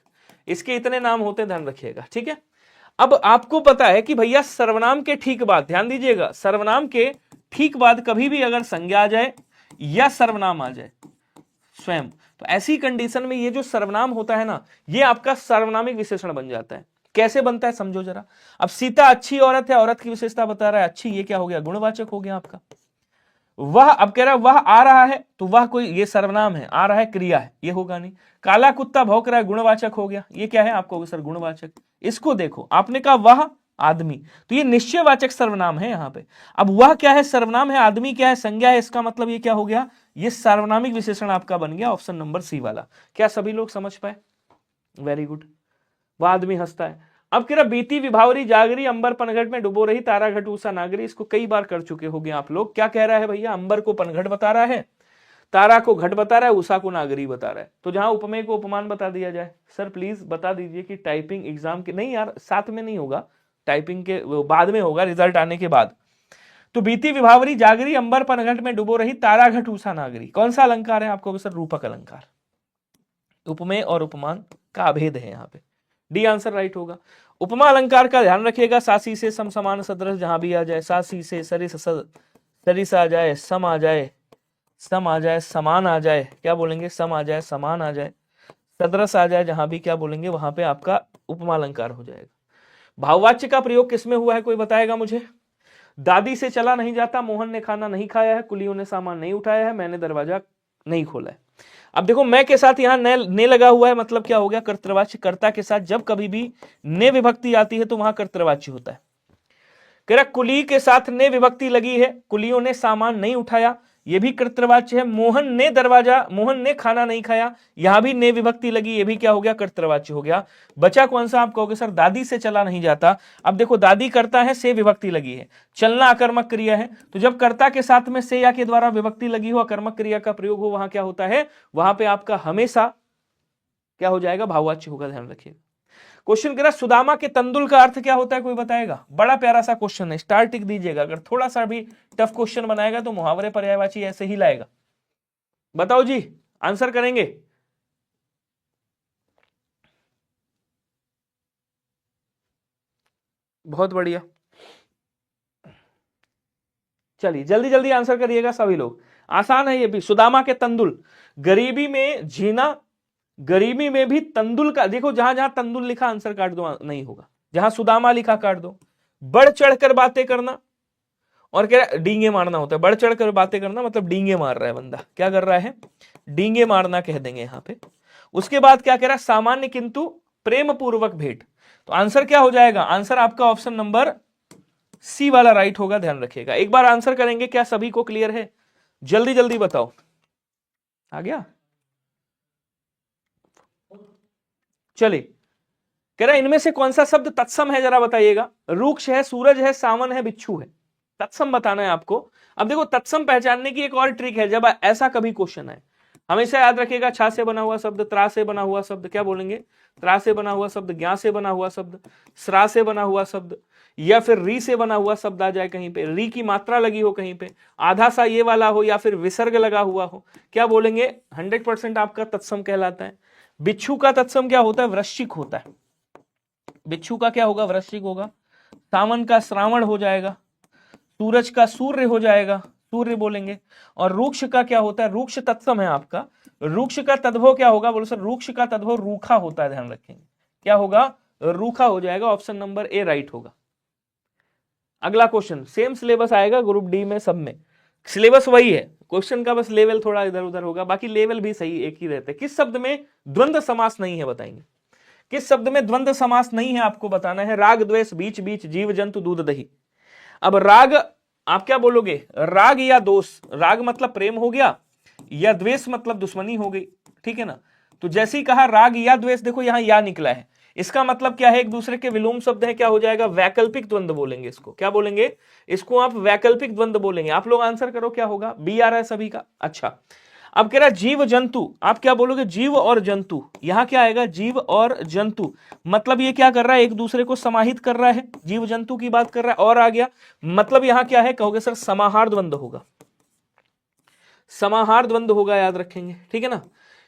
इसके इतने नाम होते हैं, ध्यान रखिएगा, ठीक है। अब आपको पता है कि भैया सर्वनाम के ठीक बाद, ध्यान दीजिएगा, सर्वनाम के ठीक बाद कभी भी अगर संज्ञा आ जाए या सर्वनाम आ जाए स्वयं, तो ऐसी कंडीशन में ये जो सर्वनाम होता है ना, ये आपका सर्वनामिक विशेषण बन जाता है। कैसे बनता है समझो जरा। अब सीता अच्छी औरत है, औरत की विशेषता बता रहा है अच्छी, ये क्या हो गया, गुणवाचक हो गया आपका। वह, अब कह रहा है वह आ रहा है, तो वह कोई, ये सर्वनाम है, आ रहा है क्रिया है, ये होगा नहीं। काला कुत्ता भौंक रहा है, गुणवाचक हो गया, ये क्या है आपको सर, गुणवाचक। इसको देखो, आपने कहा वह आदमी, तो ये निश्चयवाचक सर्वनाम है यहां पे। अब वह क्या है, सर्वनाम है, आदमी क्या है, संज्ञा है, इसका मतलब ये क्या हो गया, ये सार्वनामिक विशेषण आपका बन गया, ऑप्शन नंबर सी वाला। क्या सभी लोग समझ पाए, वेरी गुड। वह आदमी हंसता है। अब कह रहा बीती विभावरी जागरी, अंबर पनघट में डुबो रही, तारा घट उषा नागरी। इसको कई बार कर चुके होंगे आप लोग। क्या कह रहा है भैया, अंबर को पनघट बता रहा है, तारा को घट बता रहा है, उषा को नागरी बता रहा है। तो जहां उपमेय को उपमान बता दिया जाए, सर प्लीज बता दीजिए कि टाइपिंग एग्जाम के, नहीं यार साथ में नहीं होगा, टाइपिंग के बाद में होगा, रिजल्ट आने के बाद। तो बीती विभावरी जागरी, अंबर पनघट में डुबो रही, तारा घट उषा नागरी, कौन सा अलंकार है आपको सर, रूपक अलंकार। उपमेय और उपमान का अभेद है यहाँ पे, डी आंसर राइट होगा। उपमा अलंकार का ध्यान रखिएगा, सासी से सम समान सदृश जहां भी आ जाए, सासी से सरिस सरिस आ जाए, सम आ जाए, सम आ जाए, समान आ जाए, क्या बोलेंगे, सम आ जाए, समान आ जाए, सदृश आ जाए, जहां भी क्या बोलेंगे वहां पे आपका उपमा अलंकार हो जाएगा। भाववाच्य का प्रयोग किसमें हुआ है, कोई बताएगा मुझे। दादी से चला नहीं जाता, मोहन ने खाना नहीं खाया है, कुलियों ने सामान नहीं उठाया है, मैंने दरवाजा नहीं खोला है। अब देखो मैं के साथ यहां ने लगा हुआ है, मतलब क्या हो गया, कर्तृवाच्य। कर्ता के साथ जब कभी भी ने विभक्ति आती है तो वहां कर्तृवाच्य होता है। कह रहा कुली के साथ ने विभक्ति लगी है, कुलियों ने सामान नहीं उठाया, ये भी कर्तृवाच्य है। मोहन ने खाना नहीं खाया, यहां भी ने विभक्ति लगी, ये भी क्या हो गया, कर्तृवाच्य हो गया। बचा कौन सा, आप कहोगे सर दादी से चला नहीं जाता। अब देखो दादी करता है, से विभक्ति लगी है, चलना अकर्मक क्रिया है, तो जब कर्ता के साथ में से या के द्वारा विभक्ति लगी हो, अकर्मक क्रिया का प्रयोग हो, वहां क्या होता है, वहां पे आपका हमेशा क्या हो जाएगा, भाववाच्य होगा, ध्यान रखिएगा। क्वेश्चन कह रहा सुदामा के तंदुल का अर्थ क्या होता है, कोई बताएगा। बड़ा प्यारा सा क्वेश्चन है, स्टार टिक दीजिएगा। अगर थोड़ा सा भी टफ क्वेश्चन बनाएगा तो मुहावरे पर्यायवाची ऐसे ही लाएगा। बताओ जी, आंसर करेंगे। बहुत बढ़िया, चलिए जल्दी जल्दी आंसर करिएगा सभी लोग, आसान है ये भी। सुदामा के तंदुल, गरीबी में जीना, गरीबी में भी तंदुल का, देखो जहां जहां तंदुल लिखा आंसर काट दो, नहीं होगा। जहां सुदामा लिखा काट दो। बढ़ चढ़कर बातें करना, और कह रहा है डींगे मारना होता है। बढ़ चढ़कर बातें करना मतलब डींगे मार रहा है बंदा, क्या कर रहा है, डींगे मारना कह देंगे यहां पे। उसके बाद क्या कह रहा है, सामान्य किंतु प्रेम पूर्वक भेंट। तो आंसर क्या हो जाएगा, आंसर आपका ऑप्शन नंबर सी वाला राइट होगा, ध्यान रखिएगा। एक बार आंसर करेंगे, क्या सभी को क्लियर है, जल्दी जल्दी बताओ। आ गया, चलिए। कह रहा इनमें से कौन सा शब्द तत्सम है, जरा बताइएगा। रूक्ष है, सूरज है, सावन है, बिच्छू है, तत्सम बताना है आपको। अब देखो तत्सम पहचानने की एक और ट्रिक है, जब ऐसा कभी क्वेश्चन है, हमेशा याद रखिएगा, छा से बना हुआ शब्द, त्रा से बना हुआ शब्द, क्या बोलेंगे, त्रा से बना हुआ शब्द, ज्ञा से बना हुआ शब्द, स्रा से बना हुआ शब्द, या फिर री से बना हुआ शब्द आ जाए कहीं पे, री की मात्रा लगी हो कहीं पे, आधा सा ये वाला हो, या फिर विसर्ग लगा हुआ हो, क्या बोलेंगे, 100% आपका तत्सम कहलाता है। बिच्छू का तत्सम क्या होता है, वृश्चिक होता है। बिच्छू का क्या होगा, वृश्चिक होगा। सावन का श्रावण हो जाएगा, सूरज का सूर्य हो जाएगा, सूर्य बोलेंगे। और रूक्ष का क्या होता है, रूक्ष तत्सम है आपका। रूक्ष का तद्भव क्या होगा, बोलो सर रूक्ष का तद्भव रूखा होता है, ध्यान रखेंगे, क्या होगा, रूखा हो जाएगा। ऑप्शन नंबर ए राइट होगा। अगला क्वेश्चन, सेम सिलेबस आएगा ग्रुप डी में, सब में सिलेबस वही है, क्वेश्चन का बस लेवल थोड़ा इधर उधर होगा, बाकी लेवल भी सही एक ही रहते हैं। किस शब्द में द्वंद्व समास नहीं है, बताएंगे किस शब्द में द्वंद्व समास नहीं है, आपको बताना है। राग द्वेष, बीच बीच, जीव जंतु, दूध दही। अब राग आप क्या बोलोगे, राग या दोष, राग मतलब प्रेम हो गया, या द्वेष मतलब दुश्मनी हो गई, ठीक है ना। तो जैसे ही कहा राग या द्वेष, देखो यहां या निकला है, इसका मतलब क्या है, एक दूसरे के विलोम शब्द है, क्या हो जाएगा, वैकल्पिक द्वंद्व बोलेंगे इसको। क्या बोलेंगे इसको आप, वैकल्पिक द्वंद्व बोलेंगे। आप लोग आंसर करो क्या होगा, बी आ रहा है सभी का। अच्छा अब कह रहा है जीव जंतु, आप क्या बोलोगे, जीव और जंतु। यहां क्या आएगा, जीव और जंतु, मतलब ये क्या कर रहा है, एक दूसरे को समाहित कर रहा है, जीव जंतु की बात कर रहा है। और आ गया मतलब यहां क्या है, कहोगे सर समाहार द्वंद्व होगा, समाहार द्वंद्व होगा, याद रखेंगे, ठीक है ना।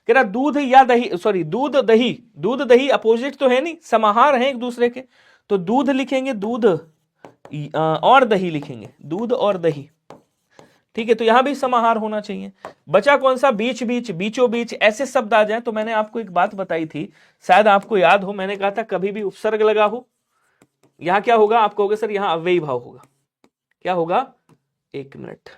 कह रहा दूध या दही, सॉरी दूध दही, दूध दही अपोजिट तो है नहीं, समाहार है एक दूसरे के, तो दूध लिखेंगे, दूध और दही लिखेंगे, दूध और दही, ठीक है। तो यहां भी समाहार होना चाहिए। बचा कौन सा, बीच बीच, बीचों बीच, ऐसे शब्द आ जाए तो मैंने आपको एक बात बताई थी, शायद आपको याद हो, मैंने कहा था कभी भी उपसर्ग लगा हो, यहां क्या होगा, आप कहोगे सर यहां अव्ययी भाव होगा। क्या होगा, एक मिनट,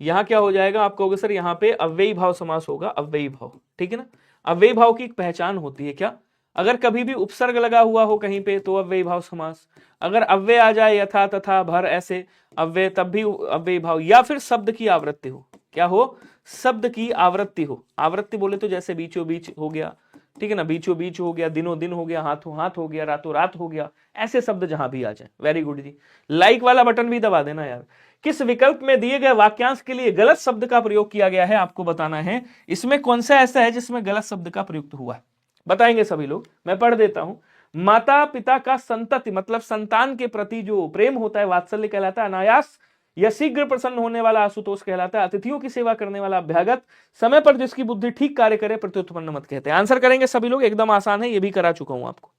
यहां क्या हो जाएगा, आप कहोगे सर यहां पे अव्ययी भाव समास होगा, अव्ययी भाव, ठीक है ना। अव्ययी भाव की एक पहचान होती है क्या, अगर कभी भी उपसर्ग लगा हुआ हो कहीं पे तो अव्ययी भाव समास, अगर अव्यय आ जाए यथा तथा भर ऐसे अव्यय तब भी अव्ययी भाव, या फिर शब्द की आवृत्ति हो, क्या हो, शब्द की आवृत्ति हो। आवृत्ति बोले तो जैसे बीचों बीच हो गया, ठीक है ना, बीचों बीच हो गया, दिनों दिन हो गया, हाथों हाथ हो गया, रातों रात हो गया, ऐसे शब्द जहां भी आ जाए। वेरी गुड जी, लाइक वाला बटन भी दबा देना यार। किस विकल्प में दिए गए वाक्यांश के लिए गलत शब्द का प्रयोग किया गया है, आपको बताना है। इसमें कौन सा ऐसा है जिसमें गलत शब्द का प्रयुक्त हुआ है, बताएंगे सभी लोग। मैं पढ़ देता हूं, माता पिता का संतति मतलब संतान के प्रति जो प्रेम होता है वात्सल्य कहलाता है, अनायास या शीघ्र प्रसन्न होने वाला आशुतोष कहलाता है, अतिथियों की सेवा करने वाला अभ्यागत, समय पर जिसकी बुद्धि ठीक कार्य करे प्रत्युत्पन्न मत कहते हैं। आंसर करेंगे सभी लोग, एकदम आसान है, ये भी करा चुका हूं आपको,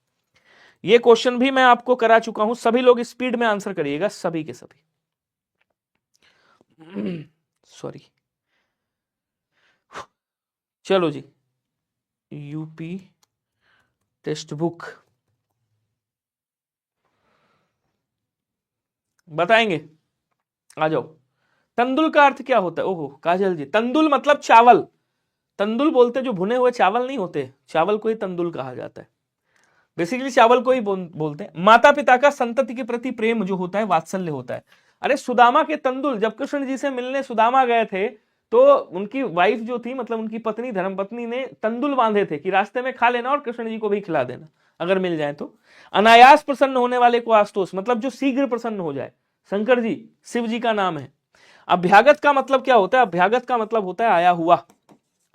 ये क्वेश्चन भी मैं आपको करा चुका हूं। सभी लोग स्पीड में आंसर करिएगा, सभी के सभी। सॉरी, चलो जी, यूपी टेक्स्ट बुक बताएंगे, आ जाओ। तंदुल का अर्थ क्या होता है, ओहो काजल जी, तंदुल मतलब चावल, तंदुल बोलते जो भुने हुए चावल नहीं होते, चावल को ही तंदुल कहा जाता है, बेसिकली चावल को ही बोलते हैं। माता पिता का संतति के प्रति प्रेम जो होता है वात्सल्य होता है। अरे सुदामा के तंदुल, जब कृष्ण जी से मिलने सुदामा गए थे तो उनकी वाइफ जो थी, मतलब उनकी पत्नी धर्मपत्नी ने तंदुल बांधे थे कि रास्ते में खा लेना और कृष्ण जी को भी खिला देना अगर मिल जाए तो। अनायास प्रसन्न होने वाले को आस्तोष मतलब जो शीघ्र प्रसन्न हो जाए, शंकर जी शिव जी का नाम है। अभ्यागत का मतलब क्या होता है, अभ्यागत का मतलब होता है आया हुआ,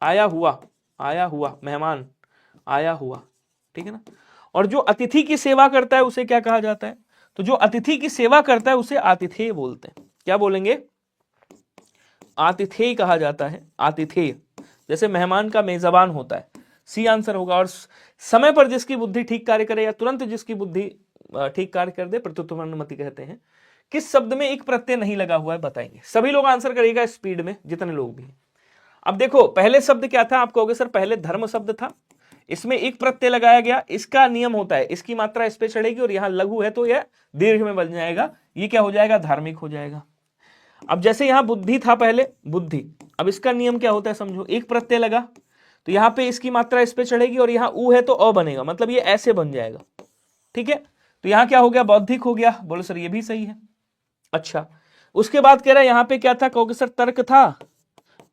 आया हुआ, आया हुआ मेहमान, आया हुआ, ठीक है ना। और जो अतिथि की सेवा करता है उसे क्या कहा जाता है, तो जो अतिथि की सेवा करता है उसे आतिथेय बोलते हैं। क्या बोलेंगे, आतिथेय कहा जाता है, आतिथेय, जैसे मेहमान का मेजबान होता है, सी आंसर होगा। और समय पर जिसकी बुद्धि ठीक कार्य करे या तुरंत जिसकी बुद्धि ठीक कार्य कर दे प्रत्युत्पन्नमति कहते हैं। किस शब्द में एक प्रत्यय नहीं लगा हुआ है, बताएंगे सभी लोग, आंसर करिएगा स्पीड में जितने लोग भी हैं। अब देखो पहले शब्द क्या था, आप कहोगे सर पहले धर्म शब्द था, इसमें एक प्रत्यय लगाया गया, इसका नियम होता है इसकी मात्रा इस पे चढ़ेगी और यहां लघु है तो यह दीर्घ में बन जाएगा, ये क्या हो जाएगा, धार्मिक हो जाएगा। अब जैसे यहां बुद्धि था पहले, बुद्धि, अब इसका नियम क्या होता है समझो, एक प्रत्यय लगा तो यहां पे इसकी मात्रा इस पे चढ़ेगी और यहां ऊ है तो अ बनेगा, मतलब ये ऐसे बन जाएगा, ठीक है। तो यहां क्या हो गया, बौद्धिक हो गया, बोलो सर ये भी सही है। अच्छा उसके बाद कह रहा है यहां पे क्या था, कहोगे सर तर्क था,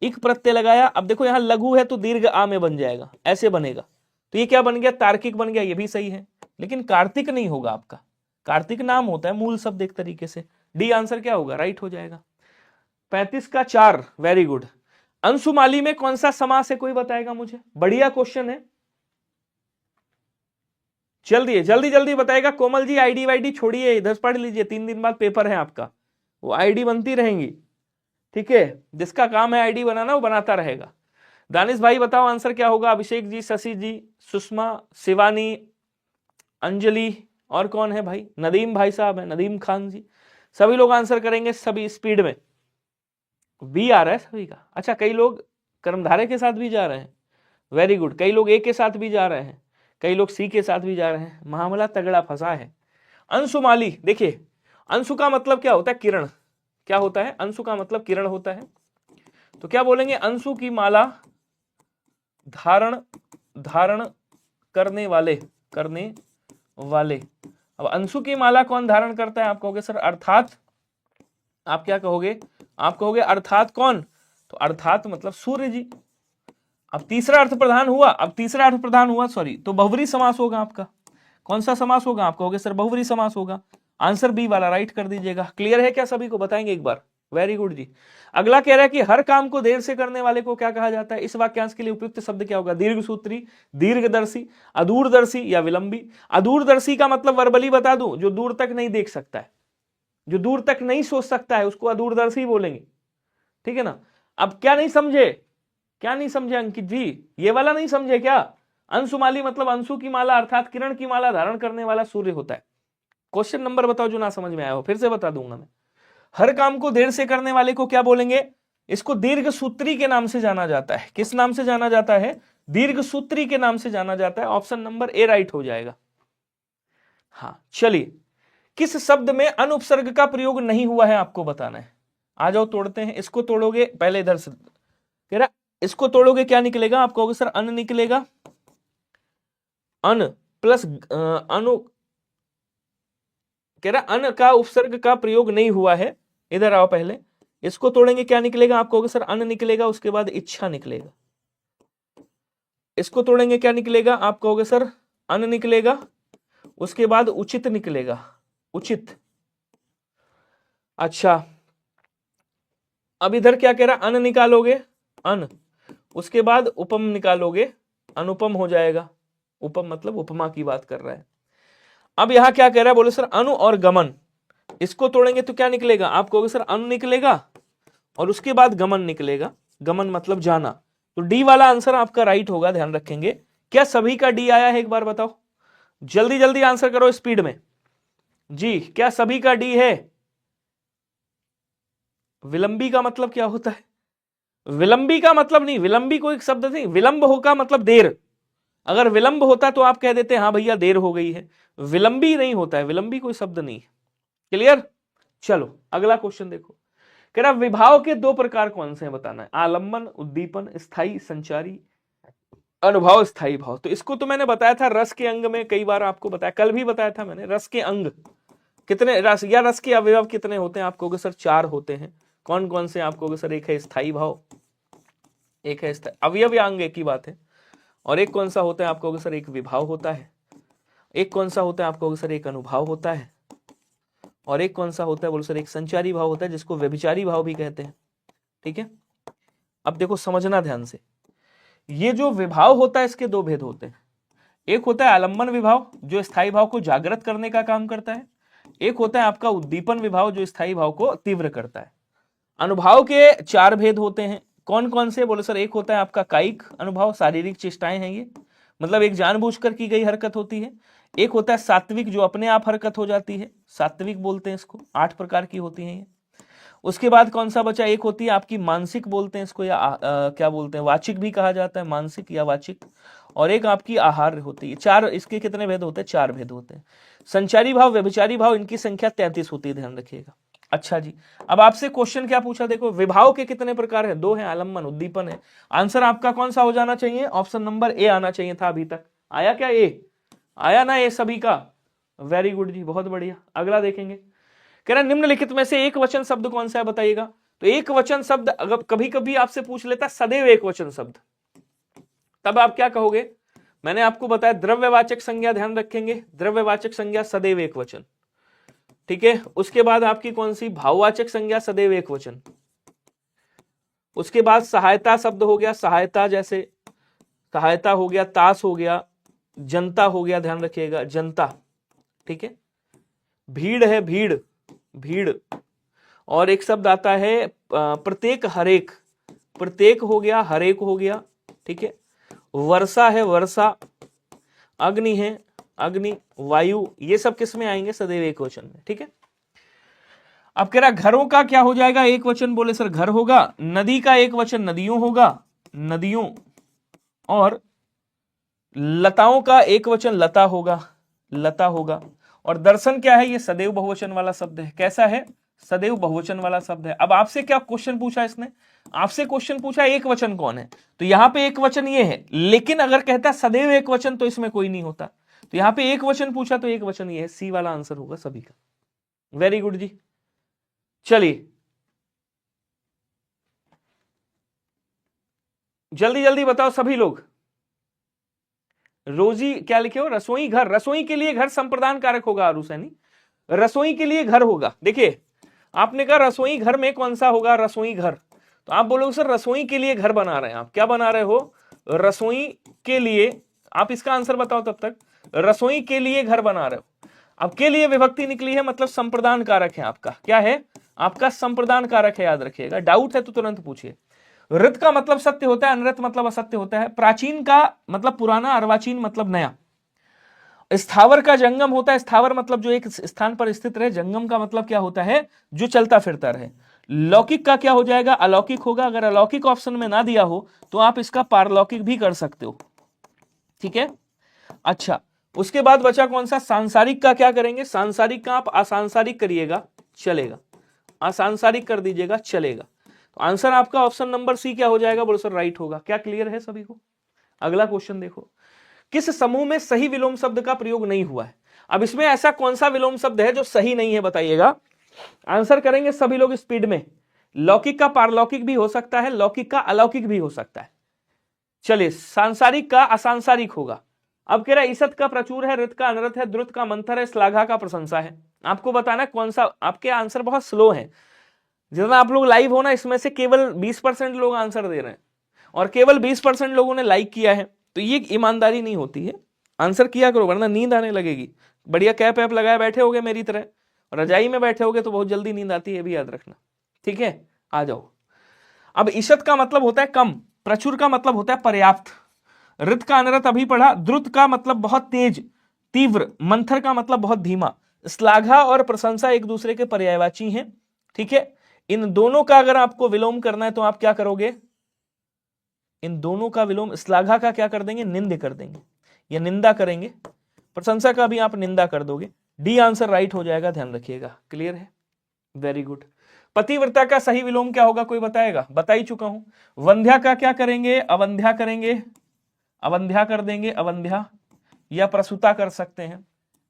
एक प्रत्यय लगाया, अब देखो यहां लघु है तो दीर्घ आ में बन जाएगा, ऐसे बनेगा, तो ये क्या बन गया, तार्किक बन गया, ये भी सही है। लेकिन कार्तिक नहीं होगा आपका, कार्तिक नाम होता है मूल शब्द एक तरीके से। डी आंसर क्या होगा, राइट हो जाएगा। 35 का 4, वेरी गुड। अंशुमाली में कौन सा समास है, कोई बताएगा मुझे, बढ़िया क्वेश्चन है, जल्दी जल्दी जल्दी बताएगा। कोमल जी आईडी वाईडी छोड़िए, इधर पढ़ लीजिए, 3 दिन बाद पेपर है आपका, वो आईडी बनती रहेंगी, ठीक है, जिसका काम है आईडी बनाना वो बनाता रहेगा। दानिश भाई बताओ आंसर क्या होगा, अभिषेक जी, शशि जी, सुषमा, शिवानी, अंजलि, और कौन है भाई, नदीम भाई साहब है, नदीम खान जी, सभी लोग आंसर करेंगे, सभी स्पीड में। बी आ रहा है सभी का। अच्छा कई लोग कर्मधारय के साथ भी जा रहे हैं, वेरी गुड, कई लोग ए के साथ भी जा रहे हैं, कई लोग सी के साथ भी जा रहे हैं, मामला तगड़ा फंसा है। अंशुमाली, देखिए अंशु का मतलब क्या होता है, किरण, क्या होता है, अंशु का मतलब किरण होता है, तो क्या बोलेंगे, अंशु की माला धारण, धारण करने वाले, करने वाले। अब अंशु की माला कौन धारण करता है, आप कहोगे सर अर्थात, आप क्या कहोगे, आप कहोगे अर्थात कौन, तो अर्थात मतलब सूर्य जी। अब तीसरा अर्थ प्रधान हुआ, सॉरी, तो बहुव्रीहि समास होगा आपका। कौन सा समास होगा? आप कहोगे सर बहुव्रीहि समास होगा। आंसर बी वाला राइट कर दीजिएगा। क्लियर है क्या सभी को? बताएंगे एक बार। वेरी गुड जी। अगला कह रहा है कि हर काम को देर से करने वाले को क्या कहा जाता है? इस वाक्यांश के लिए उपयुक्त शब्द क्या होगा? दीर्घसूत्री, दीर्घदर्शी, अदूरदर्शी या विलंबी। अदूरदर्शी का मतलब वर्बली बता दूं, जो दूर तक नहीं देख सकता है, जो दूर तक नहीं सोच सकता है, उसको अदूरदर्शी बोलेंगे। ठीक है ना? अब क्या नहीं समझे? क्या नहीं समझे अंकित जी? ये वाला नहीं समझे क्या? अंशुमाली मतलब अंशु की माला अर्थात किरण की माला धारण करने वाला सूर्य होता है। क्वेश्चन नंबर बताओ जो ना समझ में आया हो, फिर से बता दूंगा मैं। हर काम को देर से करने वाले को क्या बोलेंगे? इसको दीर्घ सूत्री के नाम से जाना जाता है। किस नाम से जाना जाता है? दीर्घ सूत्री के नाम से जाना जाता है। ऑप्शन नंबर ए राइट हो जाएगा। हाँ चलिए, किस शब्द में अनुपसर्ग का प्रयोग नहीं हुआ है आपको बताना है। आ जाओ तोड़ते हैं। इसको तोड़ोगे, पहले इधर से कह रहा, इसको तोड़ोगे क्या निकलेगा? आप कहोगे सर अन निकलेगा। अन प्लस अनु, कह रहा अन का उपसर्ग का प्रयोग नहीं हुआ है। इधर आओ पहले, इसको तोड़ेंगे क्या निकलेगा? आप कहोगे सर अन निकलेगा, उसके बाद इच्छा निकलेगा। इसको तोड़ेंगे क्या निकलेगा? आप कहोगे सर अन निकलेगा, उसके बाद उचित निकलेगा। उचित। अच्छा, अब इधर क्या कह रहा? अन निकालोगे, अन, उसके बाद उपम निकालोगे, अनुपम हो जाएगा। उपम मतलब उपमा की बात कर रहा है। अब यहां क्या कह रहा है? बोले सर अनु और गमन, इसको तोड़ेंगे तो क्या निकलेगा? आप कहोगे सर अनु निकलेगा और उसके बाद गमन निकलेगा। गमन मतलब जाना। तो डी वाला आंसर आपका राइट होगा, ध्यान रखेंगे। क्या सभी का डी आया है? एक बार बताओ, जल्दी जल्दी आंसर करो स्पीड में जी। क्या सभी का डी है? विलंबी का मतलब क्या होता है? विलंबी का मतलब नहीं, विलंबी कोई शब्द नहीं, विलंब होगा मतलब देर। अगर विलंब होता तो आप कह देते हाँ भैया देर हो गई है। विलंबी नहीं होता है, विलंबी कोई शब्द नहीं। क्लियर? चलो अगला क्वेश्चन देखो। कह रहा विभाव के दो प्रकार कौन से हैं बताना है। आलंबन, उद्दीपन, स्थायी संचारी, अनुभाव, स्थायी भाव। तो इसको तो मैंने बताया था रस के अंग में, कई बार आपको बताया, कल भी बताया था मैंने। रस के अंग कितने, रस या रस के अवयव कितने होते हैं? आप कहोगे सर 4 होते हैं। कौन कौन से? आप कहोगे सर एक है स्थायी भाव, एक है अवयव या अंग एक ही बात है, और एक कौन सा होता है? आप कहोगे सर एक विभाव होता है। एक कौन सा होता है? आप कहोगे सर एक अनुभाव होता है। और एक कौन सा होता है? बोलो सर एक संचारी भाव होता है, जिसको व्यभिचारी भाव भी कहते हैं। ठीक है, अब देखो समझना ध्यान से। ये जो विभाव होता है इसके दो भेद होते हैं। एक होता है आलंबन विभाव, जो स्थायी भाव को जागृत करने का काम करता है। एक होता है आपका उद्दीपन विभाव, जो स्थायी भाव को तीव्र करता है। अनुभाव के 4 भेद होते हैं। कौन कौन से? बोले सर एक होता है आपका कायिक अनुभव, शारीरिक चेष्टाएं हैं ये, मतलब एक जानबूझकर की गई हरकत होती है। एक होता है सात्विक, जो अपने आप हरकत हो जाती है, सात्विक बोलते हैं इसको। 8 प्रकार की होती हैं ये। उसके बाद कौन सा बचा? एक होती है आपकी मानसिक बोलते हैं इसको, या क्या बोलते हैं, वाचिक भी कहा जाता है, मानसिक या वाचिक। और एक आपकी आहार होती है। 4, इसके कितने भेद होते हैं? 4 भेद होते हैं। संचारी भाव, व्यभिचारी भाव, इनकी संख्या 33 होती है, ध्यान रखिएगा। अच्छा जी, अब आपसे क्वेश्चन क्या पूछा? देखो विभाव के कितने प्रकार है? 2 है, आलंबन, उद्दीपन है। आंसर आपका कौन सा हो जाना चाहिए? ऑप्शन नंबर ए आना चाहिए था। अभी तक आया क्या? ए आया ना? ए सभी का? वेरी गुड जी, बहुत बढ़िया। अगला देखेंगे। कह रहा निम्नलिखित में से एक वचन शब्द कौन सा है बताइएगा। तो एक वचन शब्द अगर कभी कभी आपसे पूछ लेता सदैव एक वचन शब्द, तब आप क्या कहोगे? मैंने आपको बताया द्रव्यवाचक संज्ञा, ध्यान रखेंगे, द्रव्यवाचक संज्ञा सदैव एक वचन। ठीक है, उसके बाद आपकी कौन सी? भाववाचक संज्ञा सदैव एक वचन। उसके बाद सहायता शब्द हो गया, सहायता, जैसे सहायता हो गया, ताश हो गया, जनता हो गया, ध्यान रखिएगा, जनता। ठीक है, भीड़ है, भीड़, भीड़। और एक शब्द आता है प्रत्येक, हरेक, प्रत्येक हो गया, हरेक हो गया। ठीक है, वर्षा है, वर्षा, अग्नि है, अग्नि, वायु, ये सब किस में आएंगे? सदैव एक वचन में। ठीक है, अब कह रहा घरों का क्या हो जाएगा? एक वचन। बोले सर घर होगा। नदी का एक वचन नदियों होगा, नदियों। और लताओं का एक वचन लता होगा, लता होगा। और दर्शन क्या है? ये सदैव बहुवचन वाला शब्द है। कैसा है? सदैव बहुवचन वाला शब्द है। अब आपसे क्या क्वेश्चन पूछा इसने? आपसे क्वेश्चन पूछा एक वचन कौन है, तो यहां पे एक वचन ये है, लेकिन अगर कहता सदैव एक वचन तो इसमें कोई नहीं होता। तो यहां पे एक वचन पूछा तो एक वचन ये है। सी वाला आंसर होगा सभी का। वेरी गुड जी। चलिए जल्दी जल्दी बताओ सभी लोग। रोजी क्या लिखे हो? रसोई घर। रसोई के लिए घर संप्रदान कारक होगा आरू सैनी, रसोई के लिए घर होगा। देखिए आपने कहा रसोई घर में कौन सा होगा? रसोई घर। तो आप बोलोगे सर रसोई के लिए घर बना रहे हैं, आप क्या बना रहे हो? रसोई के लिए। आप इसका आंसर बताओ तब तक। रसोई के लिए घर बना रहे हो। अब के लिए विभक्ति निकली है, मतलब संप्रदान कारक है आपका। क्या है? आपका संप्रदान कारक है, याद रखिएगा। डाउट है तो तुरंत पूछिए। ऋत का मतलब सत्य होता है, अनृत मतलब असत्य होता है। प्राचीन का मतलब पुराना, अर्वाचीन मतलब नया। स्थावर का जंगम होता है, स्थावर मतलब जो एक स्थान पर स्थित रहे। जंगम का मतलब क्या होता है? जो चलता फिरता रहे। लौकिक का क्या हो जाएगा? अलौकिक होगा। अगर अलौकिक ऑप्शन में ना दिया हो तो आप इसका पारलौकिक भी कर सकते हो, ठीक है। अच्छा, उसके बाद बचा कौन सा? सांसारिक का क्या करेंगे? सांसारिक का आप असांसारिक करिएगा, चलेगा। असांसारिक कर दीजिएगा, चलेगा। तो आंसर आपका ऑप्शन नंबर सी क्या हो जाएगा? बोलो सर राइट होगा। क्या क्लियर है सभी को? अगला क्वेश्चन देखो। किस समूह में सही विलोम शब्द का प्रयोग नहीं हुआ है? अब इसमें ऐसा कौन सा विलोम शब्द है जो सही नहीं है, बताइएगा। आंसर करेंगे सभी लोग स्पीड में। लौकिक का पारलौकिक भी हो सकता है, लौकिक का अलौकिक भी हो सकता है। चलिए, सांसारिक का असांसारिक होगा। अब कह रहा है ईसत का प्रचुर है, ऋत का अनृत है, द्रुत का मंथर है, श्लाघा का प्रशंसा है। आपको बताना कौन सा। आपके आंसर बहुत स्लो है। जितना आप लोग लाइव हो ना, इसमें से केवल 20% लोग आंसर दे रहे हैं और केवल 20% लोगों ने लाइक किया है। तो ये ईमानदारी नहीं होती है। आंसर किया करो वरना नींद आने लगेगी। बढ़िया कैप ऐप लगाए बैठे होगे मेरी तरह, रजाई में बैठे होगे तो बहुत जल्दी नींद आती है, भी याद रखना, ठीक है। आ जाओ। अब ईशत का मतलब होता है कम, प्रचुर का मतलब होता है पर्याप्त, ऋत का अनृत अभी पढ़ा, द्रुत का मतलब बहुत तेज तीव्र, मंथर का मतलब बहुत धीमा। श्लाघा और प्रशंसा एक दूसरे के पर्यायवाची हैं, ठीक है। इन दोनों का अगर आपको विलोम करना है तो आप क्या करोगे? इन दोनों का विलोम, श्लाघा का क्या कर देंगे? निंद कर देंगे या निंदा करेंगे। प्रशंसा का भी आप निंदा कर दोगे। डी आंसर राइट हो जाएगा, ध्यान रखिएगा। क्लियर है? Very good. पतिव्रता का सही विलोम क्या होगा? कोई बताएगा? बता ही चुका हूं। वंध्या का क्या करेंगे? अवंध्या करेंगे, अवंध्या कर देंगे, अवंध्या। या प्रसूता कर सकते हैं,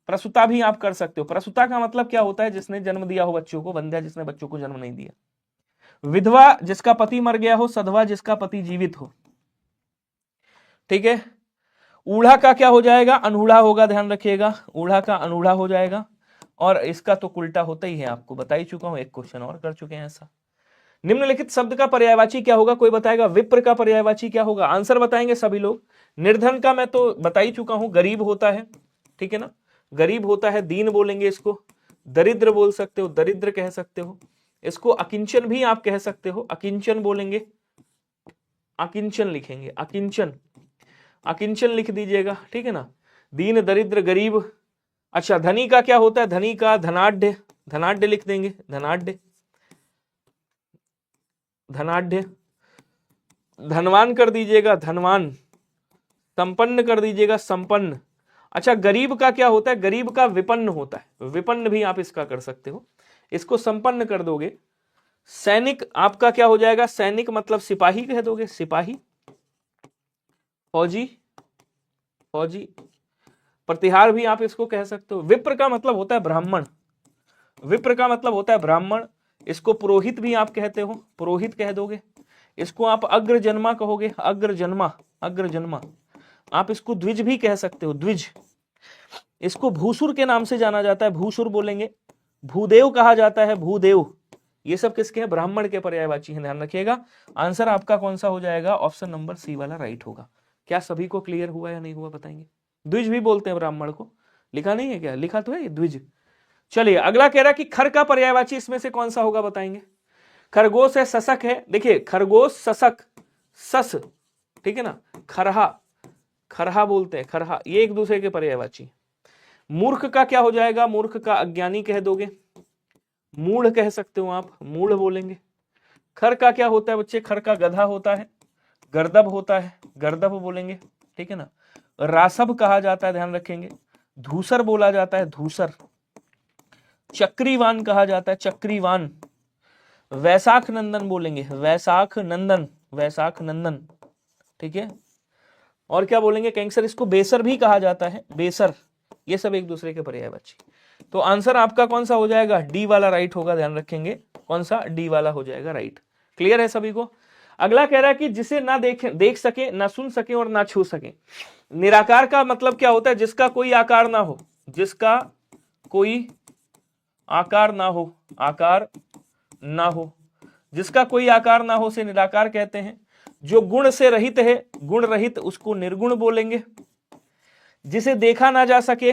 प्रसूता भी आप कर सकते हो। प्रसूता का मतलब क्या होता है? जिसने जन्म दिया हो बच्चों को। वंध्या जिसने बच्चों को जन्म नहीं दिया। विधवा जिसका पति मर गया हो, सधवा जिसका पति जीवित हो, ठीक है। ऊढ़ा का क्या हो जाएगा? अनूढ़ा होगा, ध्यान रखिएगा। ऊढ़ा का अनूढ़ा हो जाएगा। और इसका तो उल्टा होता ही है, आपको बता ही चुका हूं, एक क्वेश्चन और कर चुके हैं ऐसा। निम्नलिखित शब्द का पर्यायवाची क्या होगा? कोई बताएगा? विप्र का पर्यायवाची क्या होगा? आंसर बताएंगे सभी लोग। निर्धन का मैं तो बता ही चुका हूं, गरीब होता है, ठीक है ना। गरीब होता है, दीन बोलेंगे इसको। दरिद्र बोल सकते हो, दरिद्र कह सकते हो। इसको अकिंचन भी आप कह सकते हो, अकिंचन बोलेंगे, अकिंचन लिखेंगे, अकिंचन, अकिंचन लिख दीजिएगा, ठीक है ना। दीन, दरिद्र, गरीब। अच्छा, धनी का क्या होता है? धनी का धनाढ़, धनाढ़ लिख देंगे, धनाढ़, धनाढ़। धनवान कर दीजिएगा, धनवान। संपन्न कर दीजिएगा, संपन्न। अच्छा, गरीब का क्या होता है? गरीब का विपन्न होता है, विपन्न भी आप इसका कर सकते हो। इसको संपन्न कर दोगे। सैनिक आपका क्या हो जाएगा? सैनिक मतलब सिपाही कह दोगे, सिपाही। फौजी, फौजी। प्रतिहार भी आप इसको कह सकते हो। विप्र का मतलब होता है ब्राह्मण, विप्र का मतलब होता है ब्राह्मण। इसको पुरोहित भी आप कहते हो, पुरोहित कह दोगे। इसको आप अग्रजन्मा कहोगे, अग्रजन्मा, अग्रजन्मा। आप इसको द्विज भी कह सकते हो, द्विज। इसको भूसुर के नाम से जाना जाता है, भूसुर बोलेंगे। भूदेव कहा जाता है, भूदेव। ये सब किसके हैं? ब्राह्मण के पर्यायवाची हैं, ध्यान रखिएगा। आंसर आपका कौन सा हो जाएगा? ऑप्शन नंबर सी वाला राइट होगा। क्या सभी को क्लियर हुआ या नहीं हुआ बताएंगे? द्विज भी बोलते हैं ब्राह्मण को, लिखा नहीं है क्या? लिखा तो है ये द्विज। चलिए, अगला कह रहा कि खर का पर्यायवाची इसमें से कौन सा होगा बताएंगे? खरगोश है, ससक है। देखिए, खरगोश, ससक, सस, ठीक है ना। खरहा, खरहा बोलते हैं, खरहा। ये एक दूसरे के पर्यायवाची। मूर्ख का क्या हो जाएगा? मूर्ख का अज्ञानी कह दोगे, मूढ़ कह सकते हो आप, मूढ़ बोलेंगे। खर का क्या होता है बच्चे? खर का गधा होता है, गर्दभ होता है, गर्दभ बोलेंगे, ठीक है ना। रासभ कहा जाता है, ध्यान रखेंगे। धूसर बोला जाता है, धूसर। चक्रीवान कहा जाता है, चक्रीवान। वैशाख नंदन बोलेंगे, वैशाख नंदन, वैशाख नंदन, ठीक है। और क्या बोलेंगे? कैंसर। इसको बेसर भी कहा जाता है, बेसर। ये सब एक दूसरे के पर्यायवाची। तो आंसर आपका कौन सा हो जाएगा? डी वाला राइट होगा, ध्यान रखेंगे। कौन सा? डी वाला हो जाएगा राइट। क्लियर है सभी को? अगला कह रहा है कि जिसे ना देख सके, ना सुन सके और ना छू सके। निराकार का मतलब क्या होता है? जिसका कोई आकार ना हो, जिसका कोई आकार ना हो, आकार ना हो, जिसका कोई आकार ना हो से निराकार कहते हैं। जो गुण से रहित है, गुण रहित, उसको निर्गुण बोलेंगे। जिसे देखा ना जा सके,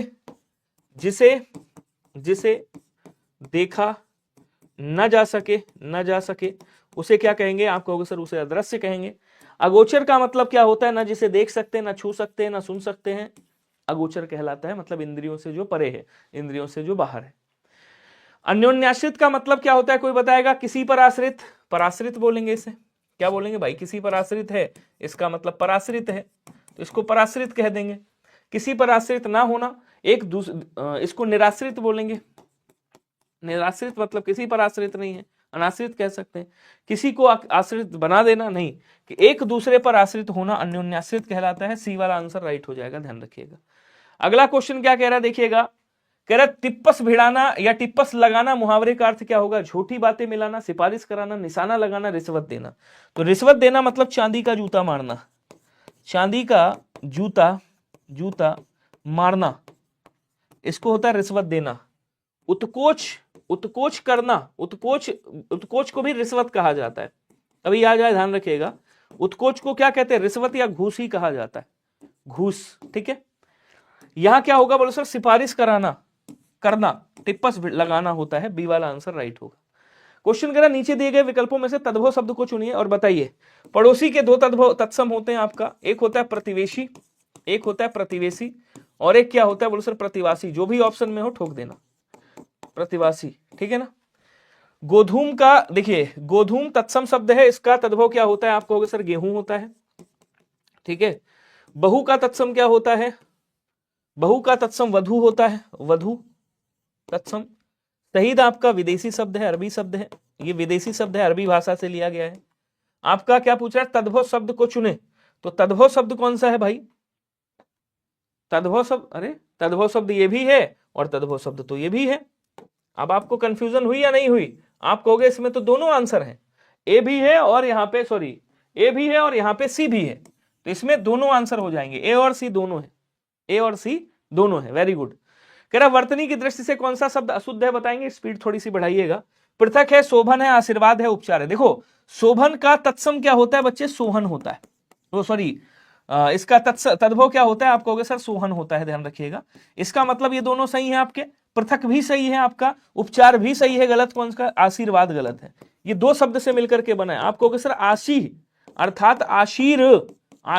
जिसे देखा न जा सके, उसे क्या कहेंगे? आप कहोगे सर उसे अदृश्य कहेंगे। अगोचर का मतलब क्या होता है? ना जिसे देख सकते, ना छू सकते, ना सुन सकते हैं, अगोचर कहलाता है, मतलब इंद्रियों से जो परे है, इंद्रियों से जो बाहर है। अन्योन्याश्रित का मतलब क्या होता है? कोई बताएगा? किसी पर आश्रित, पराश्रित बोलेंगे इसे। क्या बोलेंगे भाई? किसी पर आश्रित है, इसका मतलब पराश्रित है, तो इसको पराश्रित कह देंगे। किसी पर आश्रित ना होना, इसको निराश्रित बोलेंगे। निराश्रित मतलब किसी पर आश्रित नहीं है, अनाश्रित कह सकते हैं। किसी को आश्रित बना देना नहीं, कि एक दूसरे पर आश्रित होना अन्योन्याश्रित कहलाता है। सी वाला आंसर राइट हो जाएगा, ध्यान रखिएगा। अगला क्वेश्चन क्या कह रहा है? देखिएगा, कह रहा टिप्पस भिड़ाना या टिप्पस लगाना मुहावरे का अर्थ क्या होगा? झूठी बातें मिलाना, सिफारिश कराना, निशाना लगाना, रिश्वत देना। तो रिश्वत देना मतलब चांदी का जूता मारना, चांदी का जूता मारना, इसको होता है रिश्वत देना। उत्कोच करना, उत्कोच को भी रिश्वत कहा जाता है। अभी आ जाए, ध्यान रखिएगा। उत्कोच को क्या कहते हैं? रिश्वत या घूस ही कहा जाता है, घूस। ठीक है, यहां क्या होगा? बोलो सर सिफारिश करना, टिप्पस लगाना होता है। बी वाला आंसर राइट होगा। क्वेश्चन कह रहा नीचे दिए गए विकल्पों में से तद्भव शब्द को चुनिए और बताइए। पड़ोसी के दो तद्भव तत्सम होते हैं आपका, एक होता है प्रतिवेशी, एक होता है प्रतिवेशी, और एक क्या होता है? बोलो सर प्रतिवासी। जो भी ऑप्शन में हो ठोक देना, प्रतिवासी। ठीक है ना। गोधूम का, देखिए गोधूम तत्सम शब्द है, इसका तद्भव क्या होता है? आप कहोगे सर गेहूं होता है। ठीक है। बहु का तत्सम क्या होता है? बहु का तत्सम वधु होता है, वधु तत्सम। शहीद आपका विदेशी शब्द है, अरबी शब्द है, ये विदेशी शब्द है, अरबी भाषा से लिया गया है। आपका क्या पूछ रहा है? तद्भव शब्द को चुने, तो तद्भव शब्द कौन सा है भाई? तद्भव शब्द, अरे तद्भव शब्द ये भी है और तद्भव शब्द तो ये भी है। अब आपको कंफ्यूजन हुई या नहीं हुई? आप कहोगे इसमें तो दोनों आंसर हैं, ए भी है और यहाँ पे ए भी है और यहाँ पे सी भी है, तो इसमें दोनों आंसर हो जाएंगे, ए और सी दोनों है, ए और सी दोनों है। Very good. कह रहा वर्तनी की दृष्टि से कौन सा शब्द अशुद्ध है? बताएंगे, स्पीड थोड़ी सी बढ़ाइएगा। पृथक है, शोभन है, आशीर्वाद है, उपचार है। देखो शोभन का तत्सम क्या होता है बच्चे? सोहन होता है। तो सॉरी, इसका तद्भव क्या होता है? आप कहोगे सर सोहन होता है, ध्यान रखिएगा। इसका मतलब ये दोनों सही है आपके, पृथक भी सही है आपका, उपचार भी सही है। गलत कौन सा? आशीर्वाद गलत है। ये दो शब्द से मिलकर के बना है। आप कहोगे सर आशी अर्थात आशीर,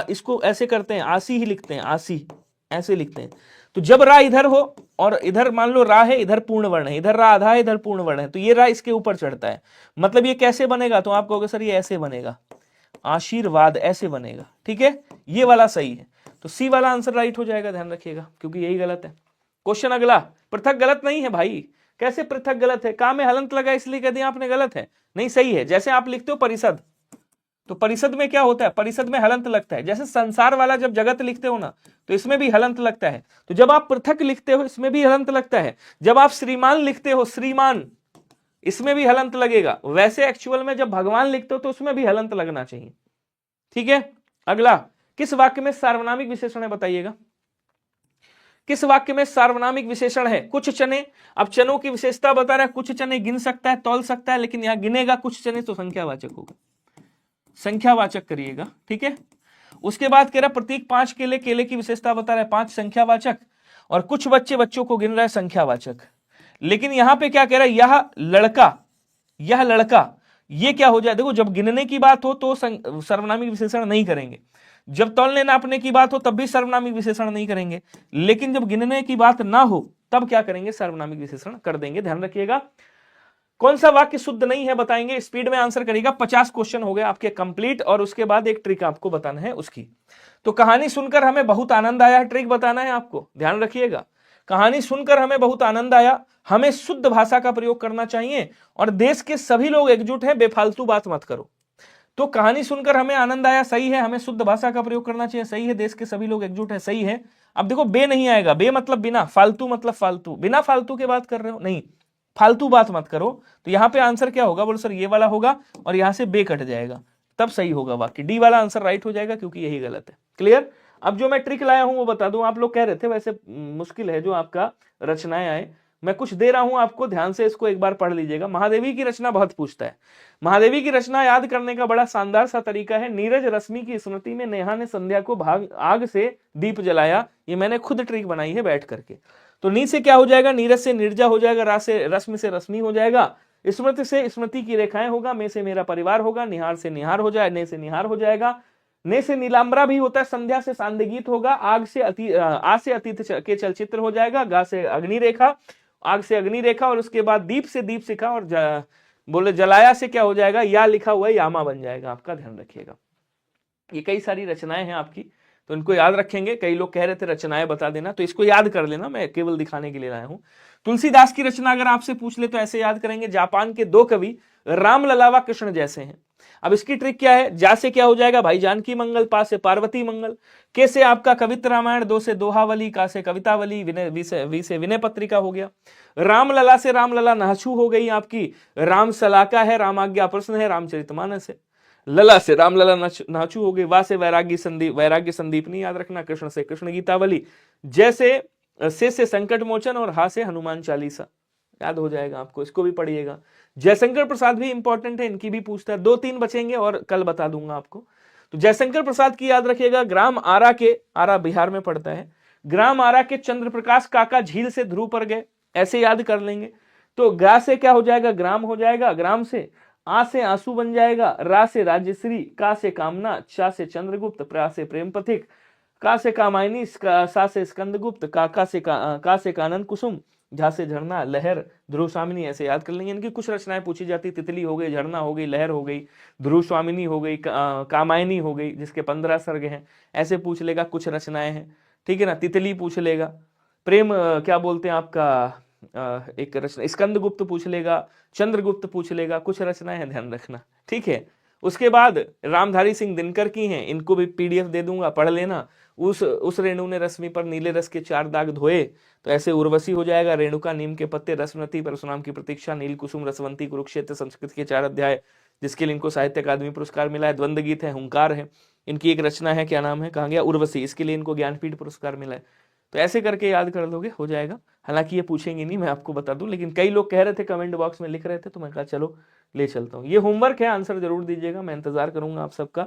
इसको ऐसे करते हैं, आशी ही लिखते हैं, आशी ऐसे लिखते हैं। तो जब रा इधर हो और इधर मान लो रा है, इधर पूर्ण वर्ण है, इधर रा आधा है, इधर पूर्ण वर्ण है, तो ये रा इसके ऊपर चढ़ता है। मतलब ये कैसे बनेगा? तो आप कहोगे सर ये ऐसे बनेगा, आशीर्वाद ऐसे बनेगा। ठीक है, ये वाला सही है, तो सी वाला आंसर राइट हो जाएगा, ध्यान रखिएगा, क्योंकि यही गलत है। क्वेश्चन अगला, पृथक गलत नहीं है भाई। कैसे पृथक गलत है? का में हलंत लगा इसलिए कह दिया आपने गलत है? नहीं, सही है। जैसे आप लिखते हो परिषद, तो परिषद में क्या होता है? परिषद में हलंत लगता है। जैसे संसार वाला जब जगत लिखते हो ना, तो इसमें भी हलंत लगता है। तो जब आप पृथक लिखते हो, इसमें भी हलंत लगता है। जब आप श्रीमान लिखते हो, श्रीमान, इसमें भी हलंत लगेगा। वैसे एक्चुअल में जब भगवान लिखते हो तो उसमें भी हलंत लगना चाहिए। ठीक है। अगला, किस वाक्य में सार्वनामिक विशेषण है? बताइएगा, किस वाक्य में सार्वनामिक विशेषण है? कुछ चने, अब चनों की विशेषता बता रहा है, कुछ चने गिन सकता है, तौल सकता है, लेकिन यहां गिनेगा कुछ चने तो संख्यावाचक होगा, संख्यावाचक करिएगा। ठीक है। उसके बाद कह रहा प्रतीक 5 केले, केले की विशेषता बता रहा है 5 संख्यावाचक, और कुछ बच्चों को गिन रहा है संख्यावाचक। लेकिन यहां पे क्या कह रहा है? यह लड़का, ये क्या हो जाए? देखो जब गिनने की बात हो तो सर्वनामिक विशेषण नहीं करेंगे, जब तौलने नापने की बात हो तब भी सर्वनामिक विशेषण नहीं करेंगे, लेकिन जब गिनने की बात ना हो तब क्या करेंगे? सर्वनामिक विशेषण कर देंगे। ध्यान रखिएगा। कौन सा वाक्य शुद्ध नहीं है? बताएंगे, स्पीड में आंसर करिएगा। 50 क्वेश्चन हो गए आपके कंप्लीट, और उसके बाद एक ट्रिक आपको बताना है उसकी। तो कहानी सुनकर हमें बहुत आनंद आया, ट्रिक बताना है आपको, ध्यान रखिएगा। कहानी सुनकर हमें बहुत आनंद आया, हमें शुद्ध भाषा का प्रयोग करना चाहिए, और देश के सभी लोग एकजुट हैं, बेफालतू बात मत करो। तो कहानी सुनकर हमें आनंद आया, सही है, हमें शुद्ध भाषा का प्रयोग करना चाहिए, सही है, देश के सभी लोग एकजुट है, सही है। अब देखो बे नहीं आएगा, बे मतलब बिना, फालतू मतलब फालतू, बिना फालतू के बात कर रहे हो, नहीं, फालतू बात मत करो। तो यहां पे आंसर क्या होगा? बोलो सर ये वाला होगा, और यहां से बे कट जाएगा, तब सही होगा वाक्य। डी वाला आंसर राइट हो जाएगा क्योंकि यही गलत है। क्लियर। अब जो मैं ट्रिक लाया हूं वो बता दूं, आप लोग कह रहे थे वैसे मुश्किल है जो आपका रचनाएं आए, मैं कुछ दे रहा हूं आपको, ध्यान से इसको एक बार पढ़ लीजिएगा। महादेवी की रचना बहुत पूछता है। महादेवी की रचना याद करने का बड़ा शानदार सा तरीका है। नीरज रश्मि की स्मृति में नेहा ने संध्या को आग से दीप जलाया। ये मैंने खुद ट्रिक बनाई है बैठ करके। तो नी से क्या हो जाएगा, नीरज से निर्जा हो जाएगा, रा से रश्मि से रश्मि हो जाएगा, स्मृति से स्मृति की रेखाएं होगा, में से मेरा परिवार होगा, निहार से निहार हो जाए, ने से निहार हो जाएगा, ने से नीलांबरा भी होता है, संध्या से सांध्य गीत होगा, आग से आ से अतीत के चलचित्र हो जाएगा, गा से अग्नि रेखा, आग से अग्नि रेखा, और उसके बाद दीप से दीप शिखा, और बोले जलाया से क्या हो जाएगा, या लिखा हुआ यामा बन जाएगा। आपका ध्यान रखिएगा। ये कई सारी रचनाएं हैं आपकी, तो इनको याद रखेंगे। कई लोग कह रहे थे रचनाएं बता देना, तो इसको याद कर लेना, मैं केवल दिखाने के लिए लाया हूं। तुलसीदास की रचना अगर आपसे पूछ ले तो ऐसे याद करेंगे, जापान के दो कवि रामलला व कृष्ण जैसे हैं। अब इसकी ट्रिक क्या है, जा से क्या हो जाएगा भाई जानकी मंगल, पा से पार्वती मंगल, के से आपका कवित्र रामायण, दो से दोहावली, का से कवितावली, वी से विनय पत्रिका हो गया। रामलला से रामलला नाचू हो गई आपकी, राम सलाका है, रामाज्ञा प्रश्न है, रामचरितमानस है। लला से रामलला नाचू हो गई, वा से वैराग्य संदीपनी याद रखना, कृष्ण से कृष्ण गीतावली, जैसे से संकट मोचन, और हा से हनुमान चालीसा याद हो जाएगा आपको। इसको भी पढ़िएगा। जयशंकर प्रसाद भी इंपॉर्टेंट है, इनकी भी पूछता है। 2-3 बचेंगे और कल बता दूंगा आपको। तो जयशंकर प्रसाद की याद रखिएगा। ग्राम आरा के, आरा बिहार में पड़ता है, ग्राम आरा के चंद्रप्रकाश काका झील से ध्रुव पर गए, ऐसे याद कर लेंगे। तो गा से क्या हो जाएगा, ग्राम हो जाएगा, ग्राम से आ से आंसू बन जाएगा, रा से राजश्री, का से कामना, चा से चंद्रगुप्त, प्रा से प्रेम पथिक, का से कामायनी, सा से स्कंदगुप्त, का से कानन कुसुम, झा से झरना, लहर, ध्रुव स्वामिनी, ऐसे याद कर लेंगे। इनकी कुछ रचनाएं पूछी जाती, तितली हो गई, झरना हो गई, लहर हो गई, ध्रुव स्वामिनी हो गई, कामायनी हो गई जिसके 15 सर्ग हैं, ऐसे पूछ लेगा। कुछ रचनाएं हैं, ठीक है ना। तितली पूछ लेगा, प्रेम क्या बोलते हैं आपका, एक रचना स्कंदगुप्त पूछ लेगा, चंद्रगुप्त पूछ लेगा। कुछ रचनाएं हैं, ध्यान रखना, ठीक है। उसके बाद रामधारी सिंह दिनकर की हैं, इनको भी पीडीएफ दे दूंगा, पढ़ लेना। उस रेणु ने रश्मि पर नीले रस के 4 दाग धोए, तो ऐसे उर्वशी हो जाएगा। रेणुका, नीम के पत्ते, रसमती, परशुराम की प्रतीक्षा, नील कुसुम, रसवंती, कुरुक्षेत्र, संस्कृत के 4 अध्याय, जिसके लिए इनको साहित्य अकादमी पुरस्कार मिला है। द्वंद्व गीत है, हुंकार है, इनकी एक रचना है, क्या नाम है, कहाँ गया, उर्वशी, इसके लिए इनको ज्ञानपीठ पुरस्कार मिला है। तो ऐसे करके याद कर लोगे, हो जाएगा। हालांकि ये पूछेंगे नहीं, मैं आपको बता दूं, लेकिन कई लोग कह रहे थे, कमेंट बॉक्स में लिख रहे थे, तो मैं कहा चलो ले चलता हूँ। ये होमवर्क है, आंसर जरूर दीजिएगा, मैं इंतजार करूंगा आप सबका।